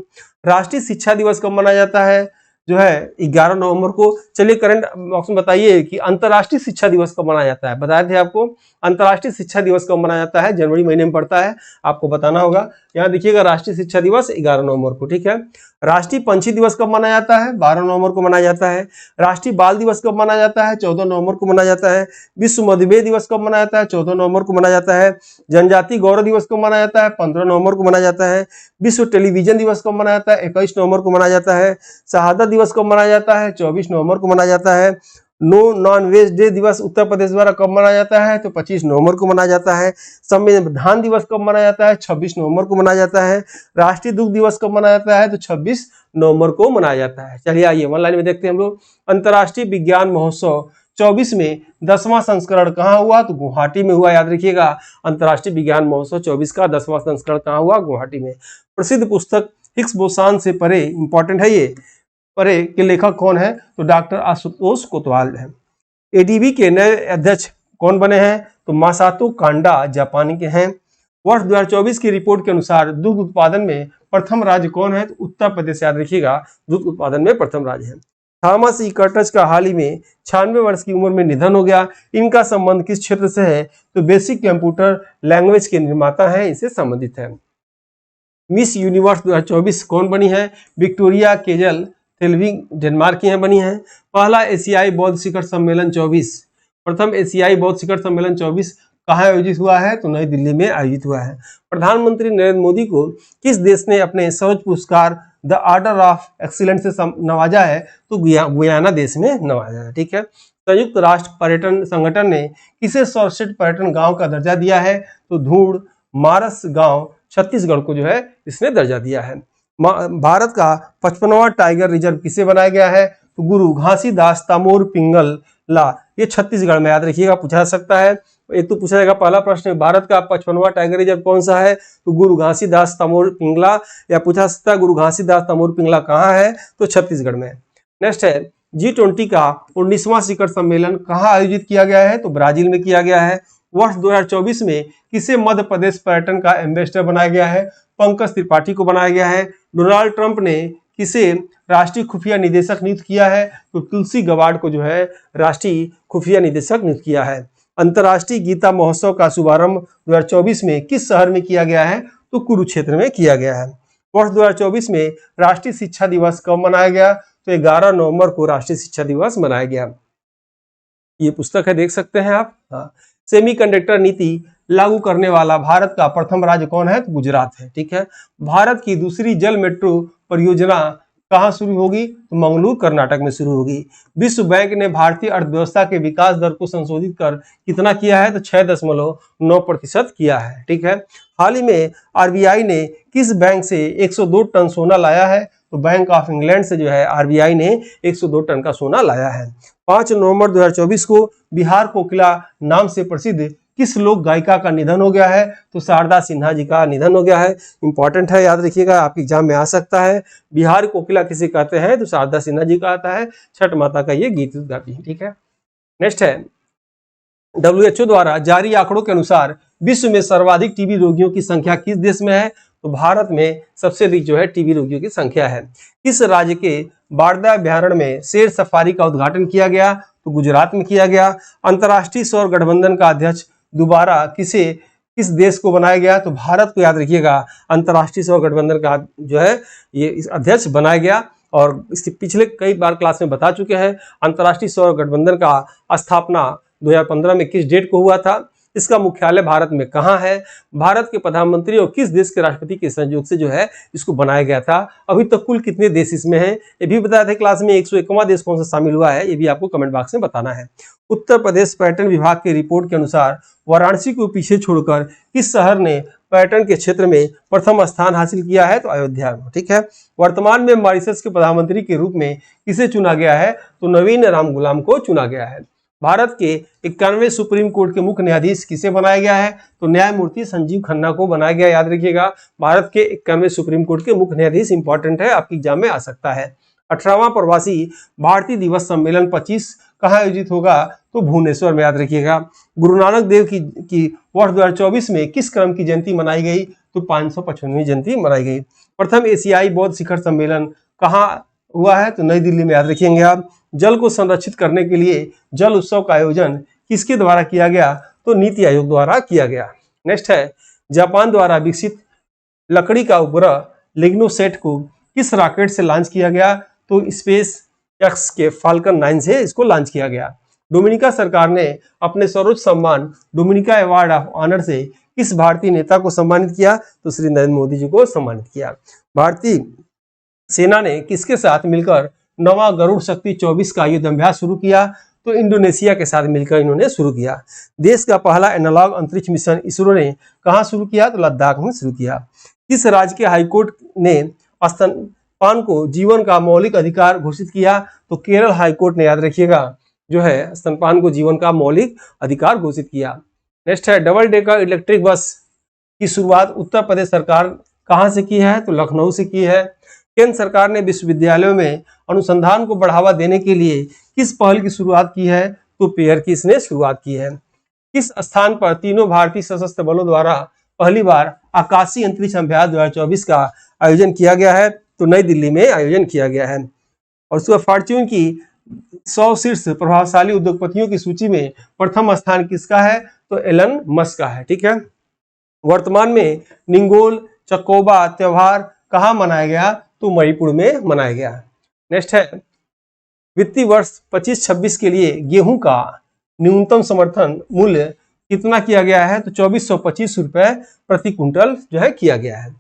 राष्ट्रीय शिक्षा दिवस कब मनाया जाता है? जो है 11 नवंबर को। चलिए करंट बॉक्स में बताइए कि अंतर्राष्ट्रीय शिक्षा दिवस कब मनाया जाता है? बताए थे आपको अंतर्राष्ट्रीय शिक्षा दिवस कब मनाया जाता है? जनवरी महीने में पड़ता है, आपको बताना होगा। यहाँ देखिएगा राष्ट्रीय शिक्षा दिवस 11 नवंबर को। ठीक है। राष्ट्रीय पंछी दिवस कब मनाया जाता है? 12 नवंबर को मनाया जाता है। राष्ट्रीय बाल दिवस कब मनाया जाता है? 14 नवंबर को मनाया जाता है। विश्व मधुमेह दिवस कब मनाया जाता है? 14 नवंबर को मनाया जाता है। जनजातीय गौरव दिवस कब मनाया जाता है? 15 नवंबर को मनाया जाता है। विश्व टेलीविजन दिवस कब मनाया जाता है? 21 नवंबर को मनाया जाता है। शहादत दिवस कब मनाया जाता है? 24 नवंबर को मनाया जाता है। नो नॉन वेज डे दिवस उत्तर प्रदेश द्वारा कब मनाया जाता है? तो 25 नवंबर को मनाया जाता है। संविधान दिवस कब मनाया जाता है? 26 नवंबर को मनाया जाता है। राष्ट्रीय दुग्ध दिवस कब मनाया जाता है? तो 26 नवंबर को मनाया जाता है। चलिए आइए वन लाइन में देखते हैं हम लोग। अंतर्राष्ट्रीय विज्ञान महोत्सव 24 में 10वां संस्करण कहाँ हुआ? तो गुवाहाटी में हुआ। याद रखिएगा अंतर्राष्ट्रीय विज्ञान महोत्सव 24 का 10वां संस्करण कहाँ हुआ? गुवाहाटी में। प्रसिद्ध पुस्तक हिग्स बोसान से परे, इंपॉर्टेंट है ये, परे के लेखक कौन है? तो डॉक्टर आशुतोष कोतवाल है। एडीबी के नए अध्यक्ष कौन बने हैं? तो मासातो कांडा जापानी के हैं। वर्ष 2024 की रिपोर्ट के अनुसार दुग्ध उत्पादन में प्रथम राज्य कौन है? तो उत्तर प्रदेश। याद रखिएगा दुग्ध उत्पादन में प्रथम राज्य है। थॉमस ई कर्टज का हाल ही में 96 वर्ष की उम्र में निधन हो गया। इनका संबंध किस क्षेत्र से है? तो बेसिक कंप्यूटर लैंग्वेज के निर्माता हैं, इससे संबंधित है। मिस यूनिवर्स 2024 कौन बनी है? विक्टोरिया केजल थेल्विंग डेनमार्क की बनी है। पहला एशियाई बौद्ध शिखर सम्मेलन 24, प्रथम एशियाई बौद्ध शिखर सम्मेलन 24 कहाँ आयोजित हुआ है? तो नई दिल्ली में आयोजित हुआ है। प्रधानमंत्री नरेंद्र मोदी को किस देश ने अपने सर्वोच्च पुरस्कार द ऑर्डर ऑफ एक्सीलेंस से नवाजा है? तो गुयाना देश में नवाजा है। ठीक है। संयुक्त राष्ट्र पर्यटन संगठन ने किसे सर्वश्रेष्ठ पर्यटन गांव का दर्जा दिया है? तो धूड़ मारस गांव छत्तीसगढ़ को जो है इसने दर्जा दिया है। भारत का 55वां टाइगर रिजर्व किसे बनाया गया है? तो गुरु घासीदास तमोर पिंगला, ये छत्तीसगढ़ में। याद रखिएगा पूछा जा सकता है। एक तो पूछा जाएगा पहला प्रश्न, भारत का 55वां टाइगर रिजर्व कौन सा है? तो गुरु घासीदास तमोर पिंगला, या पूछा सकता है गुरु घासीदास तमोर पिंगला कहाँ है? तो छत्तीसगढ़ में। नेक्स्ट है G20 का 19वां शिखर सम्मेलन कहाँ आयोजित किया गया है? तो ब्राजील में किया गया है। वर्ष 2024 में किसे मध्य प्रदेश पर्यटन का एम्बेसडर बनाया गया है? पंकज त्रिपाठी को बनाया गया है। डोनाल्ड ट्रंप ने किसे राष्ट्रीय खुफिया निदेशक नियुक्त किया है? तो तुलसी गबार्ड को जो है राष्ट्रीय खुफिया निदेशक नियुक्त किया है। अंतर्राष्ट्रीय गीता महोत्सव का शुभारंभ 2024 में किस शहर में किया गया है? तो कुरुक्षेत्र में किया गया है। वर्ष 2024 में राष्ट्रीय शिक्षा दिवस कब मनाया गया? तो 11 नवंबर को राष्ट्रीय शिक्षा दिवस मनाया गया। ये पुस्तक है, देख सकते हैं आप। हाँ, सेमीकंडक्टर नीति लागू करने वाला भारत का प्रथम राज्य कौन है? तो गुजरात है। ठीक है। भारत की दूसरी जल मेट्रो परियोजना कहाँ शुरू होगी? तो मंगलुरु कर्नाटक में शुरू होगी। विश्व बैंक ने भारतीय अर्थव्यवस्था के विकास दर को संशोधित कर कितना किया है? तो 6.9% किया है। ठीक है। हाल ही में आरबीआई ने किस बैंक से 102 टन सोना लाया है? तो बैंक ऑफ इंग्लैंड से जो है आरबीआई ने 102 टन का सोना लाया है। 5 नवंबर 2024 को बिहार कोकिला नाम से प्रसिद्ध किस लोक गायिका का निधन हो गया है? तो शारदा सिन्हा जी का निधन हो गया है। इंपॉर्टेंट है, याद रखिएगा, आपके एग्जाम में आ सकता है। बिहार कोकिला किसे कहते हैं? तो शारदा सिन्हा जी का आता है। छठ माता का ये गीत गाती है। ठीक है, नेक्स्ट है, WHO द्वारा जारी आंकड़ों के अनुसार विश्व में सर्वाधिक टीबी रोगियों की संख्या किस देश में है? तो भारत में सबसे अधिक जो है टीबी रोगियों की संख्या है। किस राज्य के बारदा अभ्यारण्य में शेर सफारी का उद्घाटन किया गया? तो गुजरात में किया गया। अंतर्राष्ट्रीय सौर गठबंधन का अध्यक्ष दोबारा किस देश को बनाया गया? तो भारत को, याद रखिएगा, अंतर्राष्ट्रीय सौर गठबंधन का जो है ये इस अध्यक्ष बनाया गया। और इसके पिछले कई बार क्लास में बता चुके हैं, अंतर्राष्ट्रीय सौर गठबंधन का स्थापना 2015 में किस डेट को हुआ था? इसका मुख्यालय भारत में कहाँ है? भारत के प्रधानमंत्री और किस देश के राष्ट्रपति के सहयोग से जो है इसको बनाया गया था? अभी तक कुल कितने देश इसमें हैं ये भी बताया था क्लास में। 101वां देश कौन सा शामिल हुआ है ये भी आपको कमेंट बॉक्स में बताना है। उत्तर प्रदेश पर्यटन विभाग की रिपोर्ट के अनुसार वाराणसी को पीछे छोड़कर किस शहर ने पर्यटन के क्षेत्र में प्रथम स्थान हासिल किया है? तो अयोध्या। ठीक है, वर्तमान में मॉरिशस के प्रधानमंत्री के रूप में किसे चुना गया है? तो नवीन राम गुलाम को चुना गया है। भारत के 91वें सुप्रीम कोर्ट के मुख्य न्यायाधीश किसे बनाया गया है? तो न्यायमूर्ति संजीव खन्ना को बनाया गया। याद रखिएगा, भारत के 91वें सुप्रीम कोर्ट के मुख्य न्यायाधीश, इंपॉर्टेंट है, आपके एग्जाम में आ सकता है। 18वां प्रवासी भारतीय दिवस सम्मेलन 25 कहाँ आयोजित होगा? तो भुवनेश्वर में। याद रखिएगा, गुरु नानक देव की वर्ष 2024 में किस क्रम की जयंती मनाई गई? तो 555वीं जयंती मनाई गई। प्रथम एशियाई बौद्ध शिखर सम्मेलन कहाँ हुआ है? तो नई दिल्ली में। याद रखेंगे आप। जल को संरक्षित करने के लिए जल उत्सव का आयोजन किसके द्वारा किया गया? तो नीति आयोग द्वारा किया गया। नेक्स्ट है, जापान द्वारा विकसित लकड़ी का उपग्रह लिग्नोसेट को किस रॉकेट से लॉन्च किया गया? तो स्पेस एक्स के फाल्कन 9 से इसको लॉन्च किया गया। डोमिनिका सरकार ने अपने सर्वोच्च सम्मान डोमिनिका अवार्ड ऑफ ऑनर से किस भारतीय नेता को सम्मानित किया? तो श्री नरेंद्र मोदी जी को सम्मानित किया। भारतीय सेना ने किसके साथ मिलकर नवा गरुड़ शक्ति 24 का युद्ध अभ्यास शुरू किया? तो इंडोनेशिया के साथ मिलकर इन्होंने शुरू किया। देश का पहला एनालॉग अंतरिक्ष मिशन इसरो ने कहां शुरू किया? तो लद्दाख में शुरू किया। किस राज्य के हाईकोर्ट ने स्तनपान को जीवन का मौलिक अधिकार घोषित किया? तो केरल हाईकोर्ट ने, याद रखिएगा, जो है स्तनपान को जीवन का मौलिक अधिकार घोषित किया। नेक्स्ट है, डबल डेकर इलेक्ट्रिक बस की शुरुआत उत्तर प्रदेश सरकार कहां से की है? तो लखनऊ से की है। केंद्र सरकार ने विश्वविद्यालयों में अनुसंधान को बढ़ावा देने के लिए किस पहल की शुरुआत की है? तो पेयर की इसने शुरुआत की है। किस स्थान पर तीनों भारतीय सशस्त्र बलों द्वारा पहली बार आकाशीय अंतरिक्ष अभ्यास 2024 का आयोजन किया गया है? तो नई दिल्ली में आयोजन किया गया है। और उसके बाद फॉर्च्यून की 100 शीर्ष प्रभावशाली उद्योगपतियों की सूची में प्रथम स्थान किसका है? तो एलन मस्क का है। ठीक है, वर्तमान में निंगोल चकोबा त्योहार कहाँ मनाया गया? तो मणिपुर में मनाया गया। नेक्स्ट है, वित्तीय वर्ष 25-26 के लिए गेहूं का न्यूनतम समर्थन मूल्य कितना किया गया है? तो 2425 रुपए प्रति क्विंटल जो है किया गया है।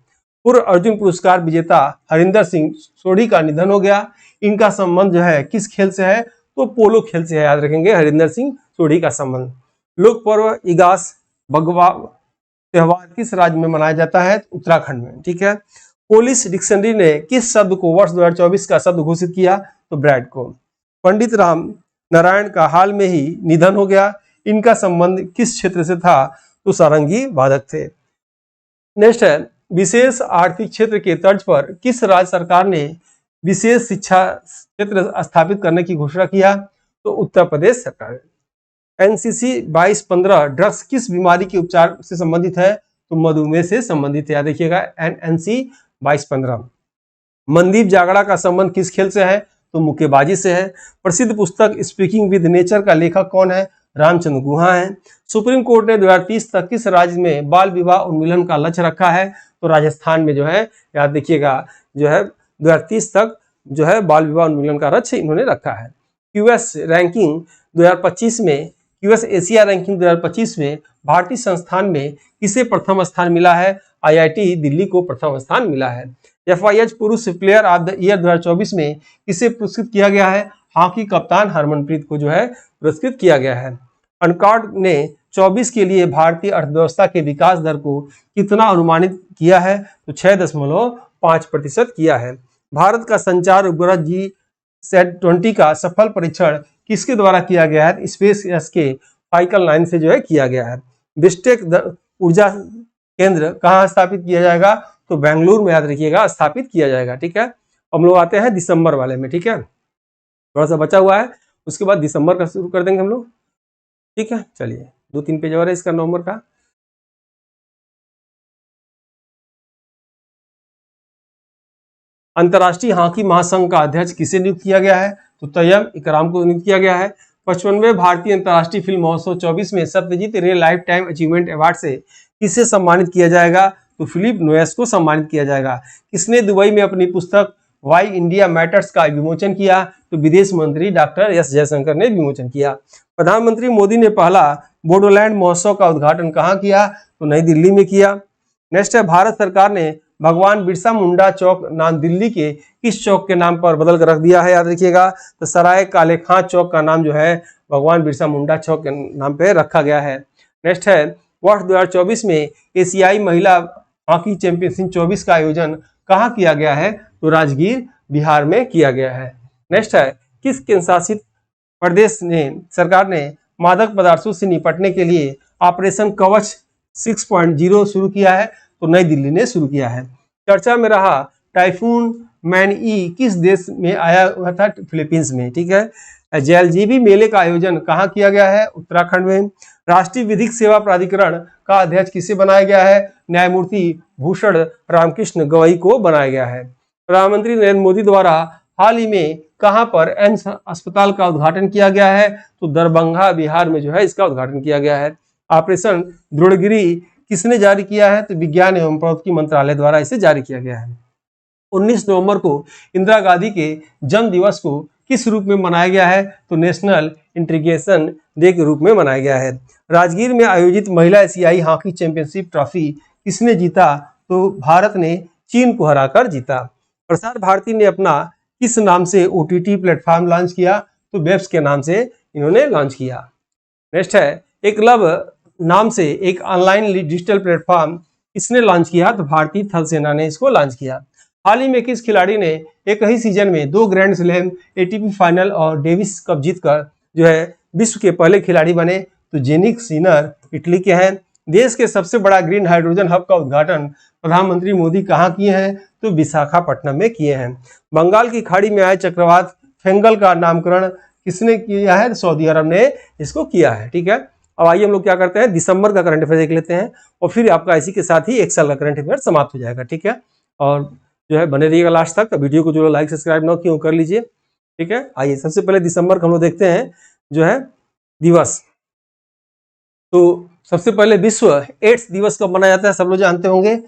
पूर्व अर्जुन पुरस्कार विजेता हरिंदर सिंह सोढ़ी का निधन हो गया। इनका संबंध जो है किस खेल से है? तो पोलो खेल से है। याद रखेंगे, हरिंदर सिंह सोढ़ी का संबंध। लोक पर्व इगास बगवा त्योहार किस राज्य में मनाया जाता है? उत्तराखंड में। ठीक है, पोलिश डिक्शनरी ने किस शब्द को वर्ष 2024 का शब्द घोषित किया? तो ब्रैड को। पंडित राम नारायण का हाल में ही निधन हो गया। इनका संबंध किस क्षेत्र से था? तो सारंगी वादक थे। नेक्स्ट है, विशेष आर्थिक क्षेत्र के तर्ज पर किस राज्य सरकार ने विशेष शिक्षा क्षेत्र स्थापित करने की घोषणा किया? तो उत्तर प्रदेश सरकार। NCC 2215 ड्रग्स किस बीमारी के उपचार से संबंधित है? तो मधुमेह से संबंधित है। याद रखिएगा, NNC 2215। मनदीप जागड़ा का संबंध किस खेल से है? तो मुक्केबाजी से है। प्रसिद्ध पुस्तक स्पीकिंग विद नेचर का लेखक कौन है? रामचंद्र गुहा है। सुप्रीम कोर्ट ने 2030 तक किस राज्य में बाल विवाह उन्मूलन का लक्ष्य रखा है? तो राजस्थान में जो है, याद रखिएगा, जो है 2030 तक जो है बाल विवाह उन्मूलन का लक्ष्य इन्होंने रखा है। QS रैंकिंग 2025 में, QS एशिया रैंकिंग 2025 में भारतीय संस्थान में किसे प्रथम स्थान मिला है? IIT दिल्ली को प्रथम स्थान मिला है। FIH पुरुष प्लेयर ऑफ द ईयर 2024 में किसे पुरस्कृत किया गया है? हॉकी कप्तान हरमनप्रीत को जो है पुरस्कृत किया गया है। अनकॉर्ड ने 24 के लिए भारतीय अर्थव्यवस्था के विकास दर को कितना अनुमानित किया है? तो 6.5% किया है। भारत का संचार उपग्रह GSAT-20 का सफल परीक्षण किसके द्वारा किया गया है? स्पेस एक्स के फाल्कन 9 से जो है किया गया है। बिस्टेक ऊर्जा केंद्र कहाँ स्थापित किया जाएगा, तो बेंगलुरु में याद रखिएगा स्थापित किया जाएगा। ठीक है, हम लोग आते हैं दिसंबर वाले में। ठीक है, थोड़ा सा बचा हुआ है, उसके बाद दिसंबर का शुरू कर देंगे हम लोग। ठीक है, चलिए 2-3 पेज और है इसका नवंबर का। अंतर्राष्ट्रीय हॉकी महासंघ का अध्यक्ष किसे नियुक्त किया गया है, तो तैयब इकराम को नियुक्त किया गया है। 55वें भारतीय अंतर्राष्ट्रीय फिल्म महोत्सव 24 में सत्यजीत रे लाइफ टाइम अचीवमेंट अवार्ड से किसे सम्मानित किया जाएगा, तो फिलिप नोयस को सम्मानित किया जाएगा। किसने दुबई में अपनी पुस्तक वाई इंडिया मैटर्स का विमोचन किया, तो विदेश मंत्री डॉक्टर एस जयशंकर ने विमोचन किया। प्रधानमंत्री मोदी ने पहला बोडोलैंड महोत्सव का उद्घाटन कहाँ किया, तो नई दिल्ली में किया। नेक्स्ट है, भारत सरकार ने भगवान बिरसा मुंडा चौक नाम दिल्ली के किस चौक के नाम पर बदल कर रख दिया है, याद रखिएगा, तो सराय काले खां चौक का नाम जो है भगवान बिरसा मुंडा चौक के नाम पे रखा गया है। नेक्स्ट है, वर्ष 2024 में एशियाई महिला हॉकी चैंपियनशिप 24 का आयोजन कहाँ किया गया है, तो राजगीर बिहार में किया गया है। नेक्स्ट है, किस केंद्र शासित प्रदेश ने सरकार ने मादक पदार्थों से निपटने के लिए ऑपरेशन कवच 6.0 शुरू किया है, तो नई दिल्ली ने शुरू किया है। चर्चा में रहा टाइफून मैन-ई किस देश में आया हुआ था, फिलीपींस में। ठीक है, जेएलजीबी मेले का आयोजन कहाँ किया गया है, उत्तराखंड में। राष्ट्रीय विधिक सेवा प्राधिकरण का अध्यक्ष किसे बनाया गया है, न्यायमूर्ति भूषण रामकृष्ण गवई को बनाया गया है। प्रधानमंत्री नरेंद्र मोदी द्वारा हाल ही में कहां पर एम्स अस्पताल का उद्घाटन किया गया है, तो दरभंगा बिहार में जो है इसका उद्घाटन किया गया है। ऑपरेशन द्रोणगिरी किसने जारी किया है, तो विज्ञान एवं प्रौद्योगिकी मंत्रालय द्वारा इसे जारी किया गया है। 19 नवंबर को इंदिरा गांधी के जन्म दिवस को किस रूप में मनाया गया है, तो नेशनल इंटीग्रेशन डे के रूप में मनाया गया है। राजगीर में आयोजित महिला एशियाई हॉकी चैंपियनशिप ट्रॉफी किसने जीता, तो भारत ने चीन को हराकर जीता। प्रसार भारती ने अपना किस नाम से ओटीटी प्लेटफॉर्म लॉन्च किया, तो वेब्स के नाम से इन्होंने लॉन्च किया। नेक्स्ट है, एकलव्य नाम से एक ऑनलाइन डिजिटल प्लेटफॉर्म इसने लॉन्च किया, तो भारतीय थल सेना ने इसको लॉन्च किया। हाल ही में किस खिलाड़ी ने एक ही सीजन में 2 ग्रैंड स्लैम, एटीपी फाइनल और डेविस कप जीतकर जो है विश्व के पहले खिलाड़ी बने, तो जेनिक सिनर इटली के हैं। देश के सबसे बड़ा ग्रीन हाइड्रोजन हब का उद्घाटन प्रधानमंत्री मोदी कहाँ किए हैं, तो विशाखापट्टनम में किए हैं। बंगाल की खाड़ी में आए चक्रवात फेंगल का नामकरण किसने किया है, सऊदी अरब ने इसको किया है। ठीक है, अब आइए हम लोग क्या करते हैं, दिसंबर का करंट अफेयर देख लेते हैं और फिर आपका इसी के साथ ही एक साल का करंट अफेयर समाप्त हो जाएगा। ठीक है, और जो है बने रहिएगा लास्ट तक। वीडियो को जो लोग लाइक सब्सक्राइब ना क्यों कर लीजिए। ठीक है, आइए सबसे पहले दिसंबर का हम लोग देखते हैं जो है दिवस। तो सबसे पहले विश्व एड्स दिवस कब मनाया जाता है, सब लोग जानते होंगे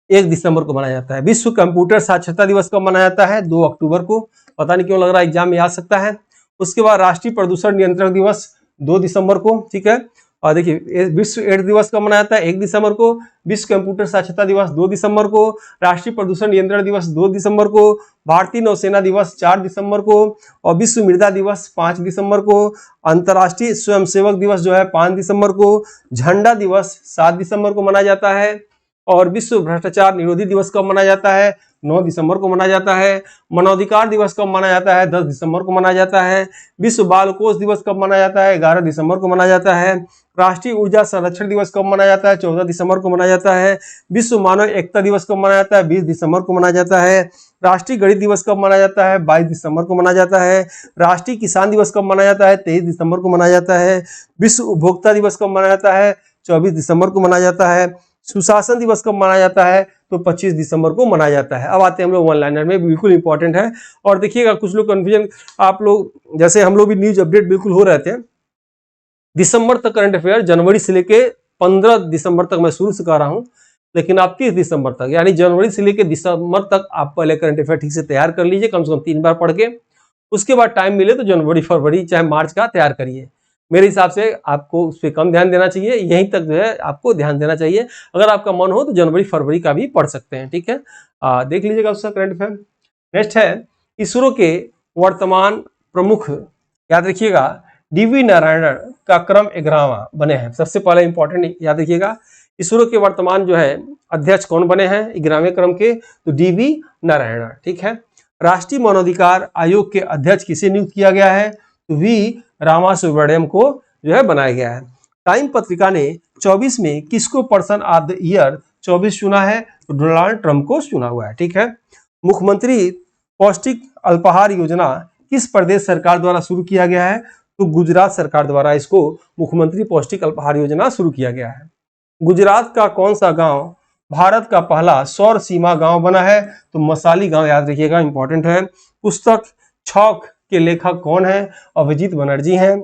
1 दिसंबर को मनाया जाता है। विश्व कंप्यूटर साक्षरता दिवस कब मनाया जाता है, 2 अक्टूबर को। पता नहीं क्यों लग रहा है एग्जाम में आ सकता है। उसके बाद राष्ट्रीय प्रदूषण नियंत्रण दिवस 2 दिसंबर को। ठीक है, और देखिए विश्व एड्स दिवस कब मनाया जाता है, 1 दिसंबर को। विश्व कंप्यूटर साक्षरता दिवस 2 दिसंबर को। राष्ट्रीय प्रदूषण नियंत्रण दिवस 2 दिसंबर को। भारतीय नौसेना दिवस 4 दिसंबर को। और विश्व मृदा दिवस 5 दिसंबर को। अंतर्राष्ट्रीय स्वयंसेवक दिवस जो है 5 दिसंबर को। झंडा दिवस 7 दिसंबर को मनाया जाता है। और विश्व भ्रष्टाचार निरोधी दिवस कब मनाया जाता है, 9 दिसंबर को मनाया जाता है। मानवाधिकार दिवस कब मनाया जाता है, 10 दिसंबर को मनाया जाता है। विश्व बाल कोष दिवस कब मनाया जाता है, 11 दिसंबर को मनाया जाता है। राष्ट्रीय ऊर्जा संरक्षण दिवस कब मनाया जाता है, 14 दिसंबर को मनाया जाता है। विश्व मानव एकता दिवस कब मनाया जाता है, 20 दिसंबर को मनाया जाता है। राष्ट्रीय गणित दिवस कब मनाया जाता है, 22 दिसंबर को मनाया जाता है। राष्ट्रीय किसान दिवस कब मनाया जाता है, 23 दिसंबर को मनाया जाता है। विश्व उपभोक्ता दिवस कब मनाया जाता है, 24 दिसंबर को मनाया जाता है। सुशासन दिवस कब मनाया जाता है, तो 25 दिसंबर को मनाया जाता है। अब आते हैं हम लोग वन लाइनर में, बिल्कुल इंपॉर्टेंट है। और देखिएगा कुछ लोग कंफ्यूजन, आप लोग जैसे हम लोग भी न्यूज अपडेट बिल्कुल हो रहे थे। दिसंबर तक करंट अफेयर, जनवरी से लेके 15 दिसंबर तक मैं शुरू से कर रहा हूं, लेकिन आप 30 दिसंबर तक यानी जनवरी से लेके दिसंबर तक आप पहले करंट अफेयर ठीक से तैयार कर लीजिए, कम से कम 3 बार पढ़ के। उसके बाद टाइम मिले तो जनवरी फरवरी चाहे मार्च का तैयार करिए। मेरे हिसाब से आपको उस पर कम ध्यान देना चाहिए, यहीं तक जो है आपको ध्यान देना चाहिए। अगर आपका मन हो तो जनवरी फरवरी का भी पढ़ सकते हैं। ठीक है, देख लीजिएगा उसका करंट अफेयर। नेक्स्ट है, इसरो के वर्तमान प्रमुख याद रखिएगा डीवी नारायणन का क्रम 11वां बने हैं। सबसे पहले इंपॉर्टेंट याद रखिएगा, इसरो के वर्तमान जो है अध्यक्ष कौन बने हैं 11वें क्रम के, तो डीवी नारायणन। ठीक है, राष्ट्रीय मानवाधिकार आयोग के अध्यक्ष किसे नियुक्त किया गया है, तो वी रामासुब्रमण्यम को जो है बनाया गया है। टाइम पत्रिका ने 2024 में किसको पर्सन ऑफ द ईयर 24 चुना है? तो डोनाल्ड ट्रंप को चुना हुआ है। ठीक है। मुख्यमंत्री पौष्टिक अल्पाहार योजना किस प्रदेश सरकार द्वारा शुरू किया गया है? तो गुजरात सरकार द्वारा इसको मुख्यमंत्री पौष्टिक अल्पाहार योजना शुरू किया गया है। गुजरात का कौन सा गांव भारत का पहला सौर सीमा गांव बना है? तो मसाली गांव, याद रखिएगा, इंपॉर्टेंट है। पुस्तक छौक के लेखक कौन है? अभिजीत बनर्जी हैं।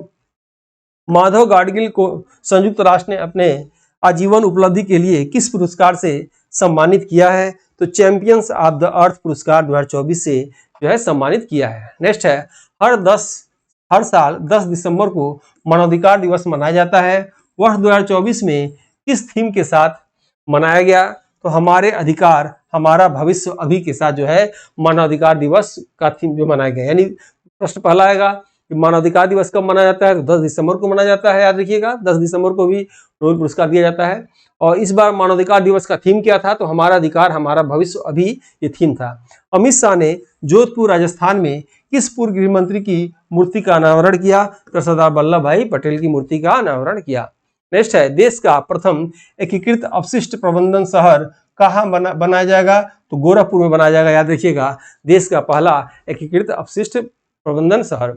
माधव गाडगिल को संयुक्त राष्ट्र ने अपने आजीवन उपलब्धि के लिए किस पुरस्कार से सम्मानित किया है? तो चैंपियंस ऑफ द अर्थ पुरस्कार 2024 से जो है सम्मानित किया है। नेक्स्ट है, हर साल 10 दिसंबर को मानवाधिकार दिवस मनाया जाता है। वर्ष 2024 में किस थीम के साथ मनाया गया? तो हमारे अधिकार हमारा भविष्य अभी के साथ जो है मानवाधिकार दिवस का थीम जो मनाया गया। यानी प्रश्न पहला आएगा कि मानवाधिकार दिवस कब मनाया जाता है? तो 10 दिसंबर को मनाया जाता है। याद रखिएगा, 10 दिसंबर को भी नोबेल पुरस्कार दिया जाता है। और इस बार मानवाधिकार दिवस का थीम क्या था? तो हमारा अधिकार हमारा भविष्य अभी, ये थीम था। अमित शाह ने जोधपुर राजस्थान में किस पूर्व गृह मंत्री की मूर्ति का अनावरण किया? तो सरदार वल्लभ भाई पटेल की मूर्ति का अनावरण किया। नेक्स्ट है, देश का प्रथम एकीकृत अपशिष्ट प्रबंधन शहर कहाँ बनाया जाएगा? तो गोरखपुर में बनाया जाएगा। याद रखिएगा, देश का पहला एकीकृत अपशिष्ट प्रबंधन शहर।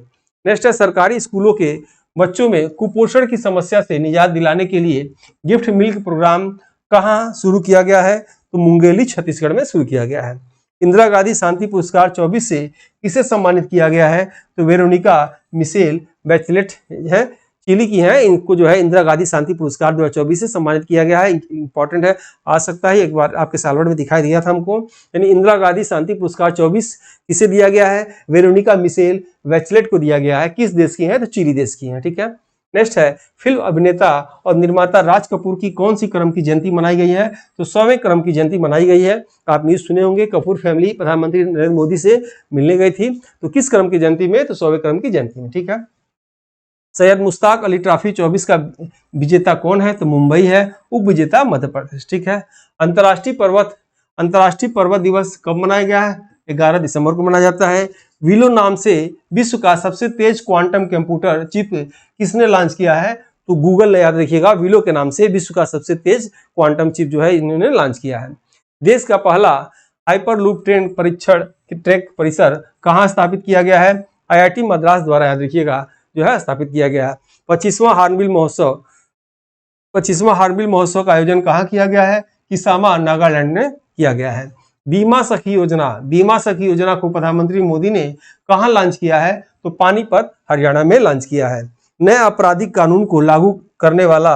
नेक्स्ट है, सरकारी स्कूलों के बच्चों में कुपोषण की समस्या से निजात दिलाने के लिए गिफ्ट मिल्क प्रोग्राम कहाँ शुरू किया गया है? तो मुंगेली छत्तीसगढ़ में शुरू किया गया है। इंदिरा गांधी शांति पुरस्कार 24 से किसे सम्मानित किया गया है? तो वेरोनिका मिशेल बैचलेट है, चिली की हैं, इनको जो है इंदिरा गांधी शांति पुरस्कार 2024 से सम्मानित किया गया है। इंपॉर्टेंट है, आ सकता है, एक बार आपके सालवर में दिखाई दिया था हमको। यानी इंदिरा गांधी शांति पुरस्कार 24 किसे दिया गया है? वेरोनिका मिशेल बैचलेट को दिया गया है। किस देश की है? तो चिली देश की है। ठीक है। नेक्स्ट है, फिल्म अभिनेता और निर्माता राज कपूर की कौन सी क्रम की जयंती मनाई गई है? तो 100वें क्रम की जयंती मनाई गई है। आप न्यूज सुने होंगे, कपूर फैमिली प्रधानमंत्री नरेंद्र मोदी से मिलने गई थी। तो किस क्रम की जयंती में? तो 100वें क्रम की जयंती में। ठीक है। सैयद मुश्ताक अली ट्रॉफी 24 का विजेता कौन है? तो मुंबई है। उप विजेता मध्य प्रदेश। ठीक है। अंतर्राष्ट्रीय पर्वत दिवस कब मनाया गया है? 11 दिसंबर को मनाया जाता है। विलो नाम से विश्व का सबसे तेज क्वांटम कंप्यूटर चिप किसने लॉन्च किया है? तो गूगल ने, याद रखिएगा, विलो के नाम से विश्व का सबसे तेज क्वांटम चिप जो है इन्होंने लॉन्च किया है। देश का पहला हाइपरलूप ट्रेन परीक्षण ट्रैक परिसर कहाँ स्थापित किया गया है? IIT मद्रास द्वारा, याद रखिएगा, जो है स्थापित किया गया है। 25वां हॉर्नबिल महोत्सव का आयोजन कहाँ किया गया है? किसामा नागालैंड में किया गया है। बीमा सखी योजना को प्रधानमंत्री मोदी ने कहाँ लॉन्च किया है? तो पानीपत हरियाणा में लॉन्च किया है। नए आपराधिक कानून को लागू करने वाला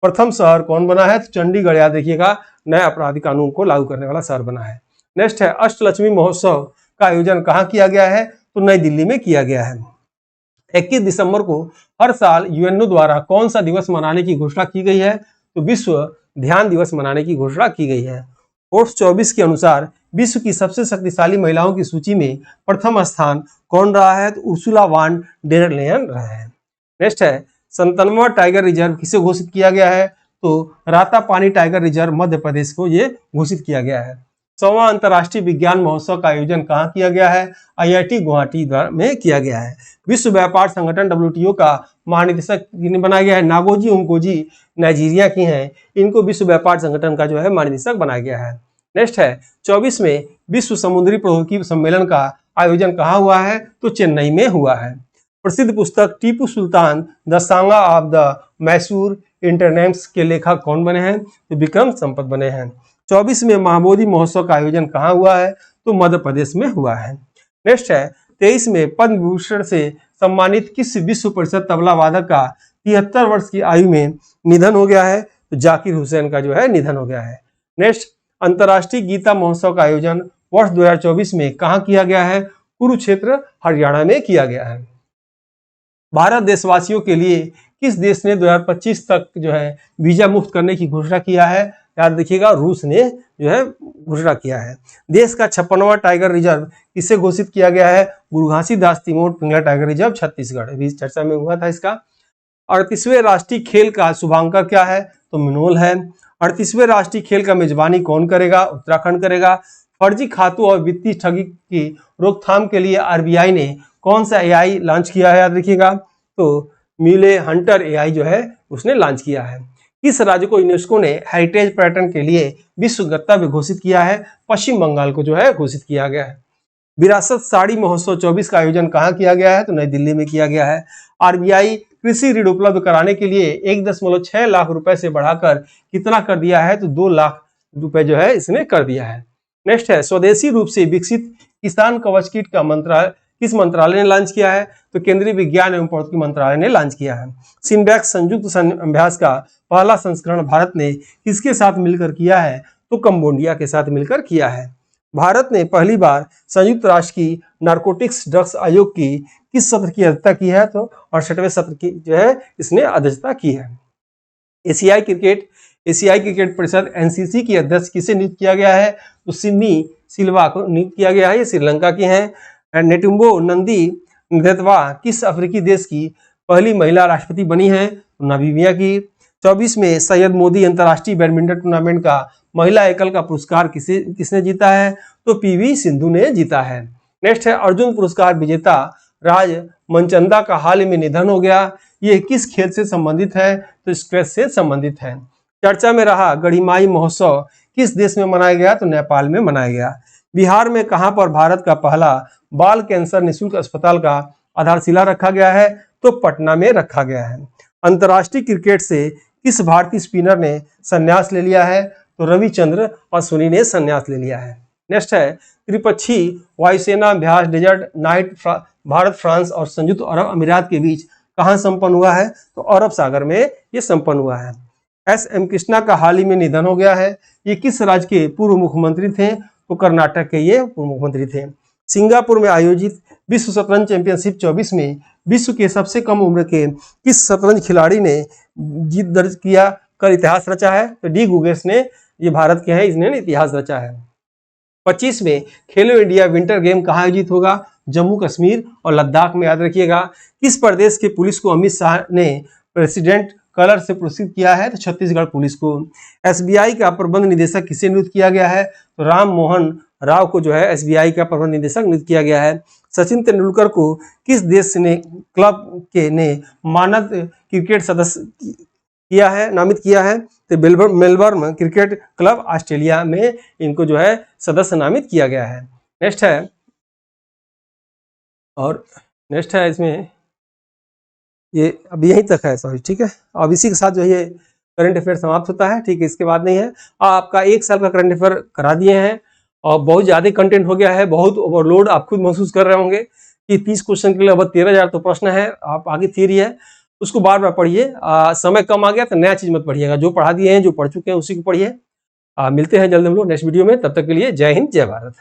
प्रथम शहर कौन बना है? तो चंडीगढ़, याद रखिएगा, नए आपराधिक कानून को लागू करने वाला शहर बना है। नेक्स्ट है, अष्टलक्ष्मी महोत्सव का आयोजन कहाँ किया गया है? तो नई दिल्ली में किया गया है। 21 दिसंबर को हर साल यूएनओ द्वारा कौन सा दिवस मनाने की घोषणा की गई है? तो विश्व ध्यान दिवस मनाने की घोषणा की गई है। फोर्ब्स 24 के अनुसार विश्व की सबसे शक्तिशाली महिलाओं की सूची में प्रथम स्थान कौन रहा है? तो उर्सुला वान डेर लेयन रहा है। नेक्स्ट है, 97वां टाइगर रिजर्व किसे घोषित किया गया है? तो रातापानी टाइगर रिजर्व मध्य प्रदेश को ये घोषित किया गया है। 100वां अंतर्राष्ट्रीय विज्ञान महोत्सव का आयोजन कहाँ किया गया है? IIT गुवाहाटी में किया गया है। विश्व व्यापार संगठन WTO का महानिदेशक बनाया गया है। नागोजी उमकोजी नाइजीरिया की हैं, इनको विश्व व्यापार संगठन का जो है महानिदेशक बनाया गया है। नेक्स्ट है, 24 में विश्व समुद्री प्रौद्योगिकी सम्मेलन का आयोजन कहाँ हुआ है? तो चेन्नई में हुआ है। प्रसिद्ध पुस्तक Tipu Sultan the saga of the Mysore इंटरनेम्स के लेखक कौन बने हैं? तो विक्रम संपत बने हैं। 24 में महाबोधि महोत्सव का आयोजन कहाँ हुआ है? तो मध्य प्रदेश में हुआ है। नेक्स्ट है, 23 में पद्म विभूषण से सम्मानित किस विश्व प्रसिद्ध तबला वादक का 73 वर्ष की आयु में निधन हो गया है? तो जाकिर हुसैन का जो है निधन हो गया है। नेक्स्ट, अंतर्राष्ट्रीय गीता महोत्सव का आयोजन वर्ष 2024 में कहाँ किया गया है? कुरुक्षेत्र हरियाणा में किया गया है। भारत देशवासियों के लिए किस देश ने 2025 तक जो है वीजा मुक्त करने की घोषणा किया है? याद रखिएगा, रूस ने जो है घोषणा किया है। देश का 56वां टाइगर रिजर्व किसे घोषित किया गया है? गुरु घासीदास तिमोर पिंगला टाइगर रिजर्व छत्तीसगढ़, अभी चर्चा में हुआ था इसका। 38वें राष्ट्रीय खेल का शुभांकर क्या है? तो मिनोल है। 38वें राष्ट्रीय खेल का मेजबानी कौन करेगा? उत्तराखंड करेगा। फर्जी खातों और वित्तीय ठगी की रोकथाम के लिए RBI ने कौन सा AI लॉन्च किया है? याद रखिएगा, तो म्यूले हंटर AI जो है उसने लॉन्च किया है। किस राज्य को यूनेस्को ने हेरिटेज पर्यटन के लिए विश्व गंतव्य घोषित किया है? पश्चिम बंगाल को जो है घोषित किया गया है। विरासत साड़ी महोत्सव 24 का आयोजन कहाँ किया गया है? तो नई दिल्ली में किया गया है। आरबीआई कृषि ऋण उपलब्ध कराने के लिए 1.6 लाख रुपए से बढ़ाकर कितना कर दिया है? तो 2 लाख रुपए जो है इसने कर दिया है। नेक्स्ट है, स्वदेशी रूप से विकसित किसान कवच किट का मंत्रालय किस मंत्रालय ने लॉन्च किया है? तो केंद्रीय विज्ञान एवं प्रौद्योगिकी मंत्रालय ने लॉन्च किया है। सिनबैक संयुक्त अभ्यास का पहला संस्करण भारत ने किसके साथ मिलकर किया है? तो कंबोडिया के साथ मिलकर किया है। भारत ने पहली बार संयुक्त राष्ट्र की नारकोटिक्स ड्रग्स आयोग की किस सत्र की अध्यक्षता की है? तो 68वें सत्र की जो है इसने अध्यक्षता की है। एशियाई क्रिकेट परिषद एनसीसी की अध्यक्ष किसे नियुक्त किया गया है? तो सिमी सिल्वा को नियुक्त किया गया है। ये श्रीलंका की हैं। नेटुम्बो नंदी नदेतवा किस अफ्रीकी देश की पहली महिला राष्ट्रपति बनी है? तो नामीबिया की। 24 में सैयद मोदी अंतर्राष्ट्रीय बैडमिंटन टूर्नामेंट का महिला एकल का पुरस्कार किसने जीता है? तो पीवी सिंधु ने जीता है। नेक्स्ट है, अर्जुन पुरस्कार विजेता राज मनचंदा का हाल ही में निधन हो गया। ये किस खेल से संबंधित है? तो स्क्वैश से संबंधित है। चर्चा में रहा गढ़ीमाई महोत्सव किस देश में मनाया गया? तो नेपाल में मनाया गया। बिहार में कहां पर भारत का पहला बाल कैंसर निःशुल्क अस्पताल का आधारशिला रखा गया है? तो पटना में रखा गया है। अंतर्राष्ट्रीय क्रिकेट से किस भारतीय स्पिनर ने संन्यास ले लिया है? तो रविचंद्र अश्विनी ने संन्यास ले लिया है। नेक्स्ट है, त्रिपक्षीय वायुसेना अभ्यास डेजर्ट नाइट भारत, फ्रांस और संयुक्त अरब अमीरात के बीच कहां संपन्न हुआ है? तो अरब सागर में ये संपन्न हुआ है। एस.एम. कृष्णा का हाल ही में निधन हो गया है। ये किस राज्य के पूर्व मुख्यमंत्री थे? तो कर्नाटक के ये पूर्व मुख्यमंत्री थे। सिंगापुर में आयोजित विश्व शतरंज चैंपियनशिप 24 में विश्व के सबसे कम उम्र के किस शतरंज खिलाड़ी ने जीत दर्ज किया कर इतिहास रचा है? तो डी गुगेस ने, ये भारत के हैं, इसने इतिहास रचा है। 25 में खेलो इंडिया विंटर गेम कहाँ आयोजित होगा? जम्मू कश्मीर और लद्दाख में। याद रखिएगा। किस प्रदेश के पुलिस को अमित शाह ने प्रेसिडेंट कलर से पुरस्कृत किया है? तो छत्तीसगढ़ पुलिस को। एसबीआई का प्रबंध निदेशक किसे नियुक्त किया गया है? तो राम मोहन राव को जो है एसबीआई का प्रबंध निदेशक नियुक्त किया गया है। सचिन तेंदुलकर को किस देश ने क्लब के ने मानद क्रिकेट सदस्य किया है, नामित किया है? तो मेलबर्न क्रिकेट क्लब ऑस्ट्रेलिया में इनको जो है सदस्य नामित किया गया है। नेक्स्ट है इसमें ये अब यहीं तक है, सॉरी, ठीक है। अब इसी के साथ जो है ये करंट अफेयर समाप्त होता है, ठीक है। इसके बाद नहीं है। आपका 1 साल का करंट अफेयर करा दिए हैं और बहुत ज़्यादा कंटेंट हो गया है, बहुत ओवरलोड आप खुद महसूस कर रहे होंगे कि 30 क्वेश्चन के लिए लगभग 13,000 तो प्रश्न है। आप आगे थियरी है उसको बार बार पढ़िए। समय कम आ गया तो नया चीज़ मत पढ़िएगा, जो पढ़ा दिए हैं, जो पढ़ चुके हैं उसी को पढ़िए। मिलते हैं जल्द हम लोग नेक्स्ट वीडियो में। तब तक के लिए जय हिंद, जय भारत।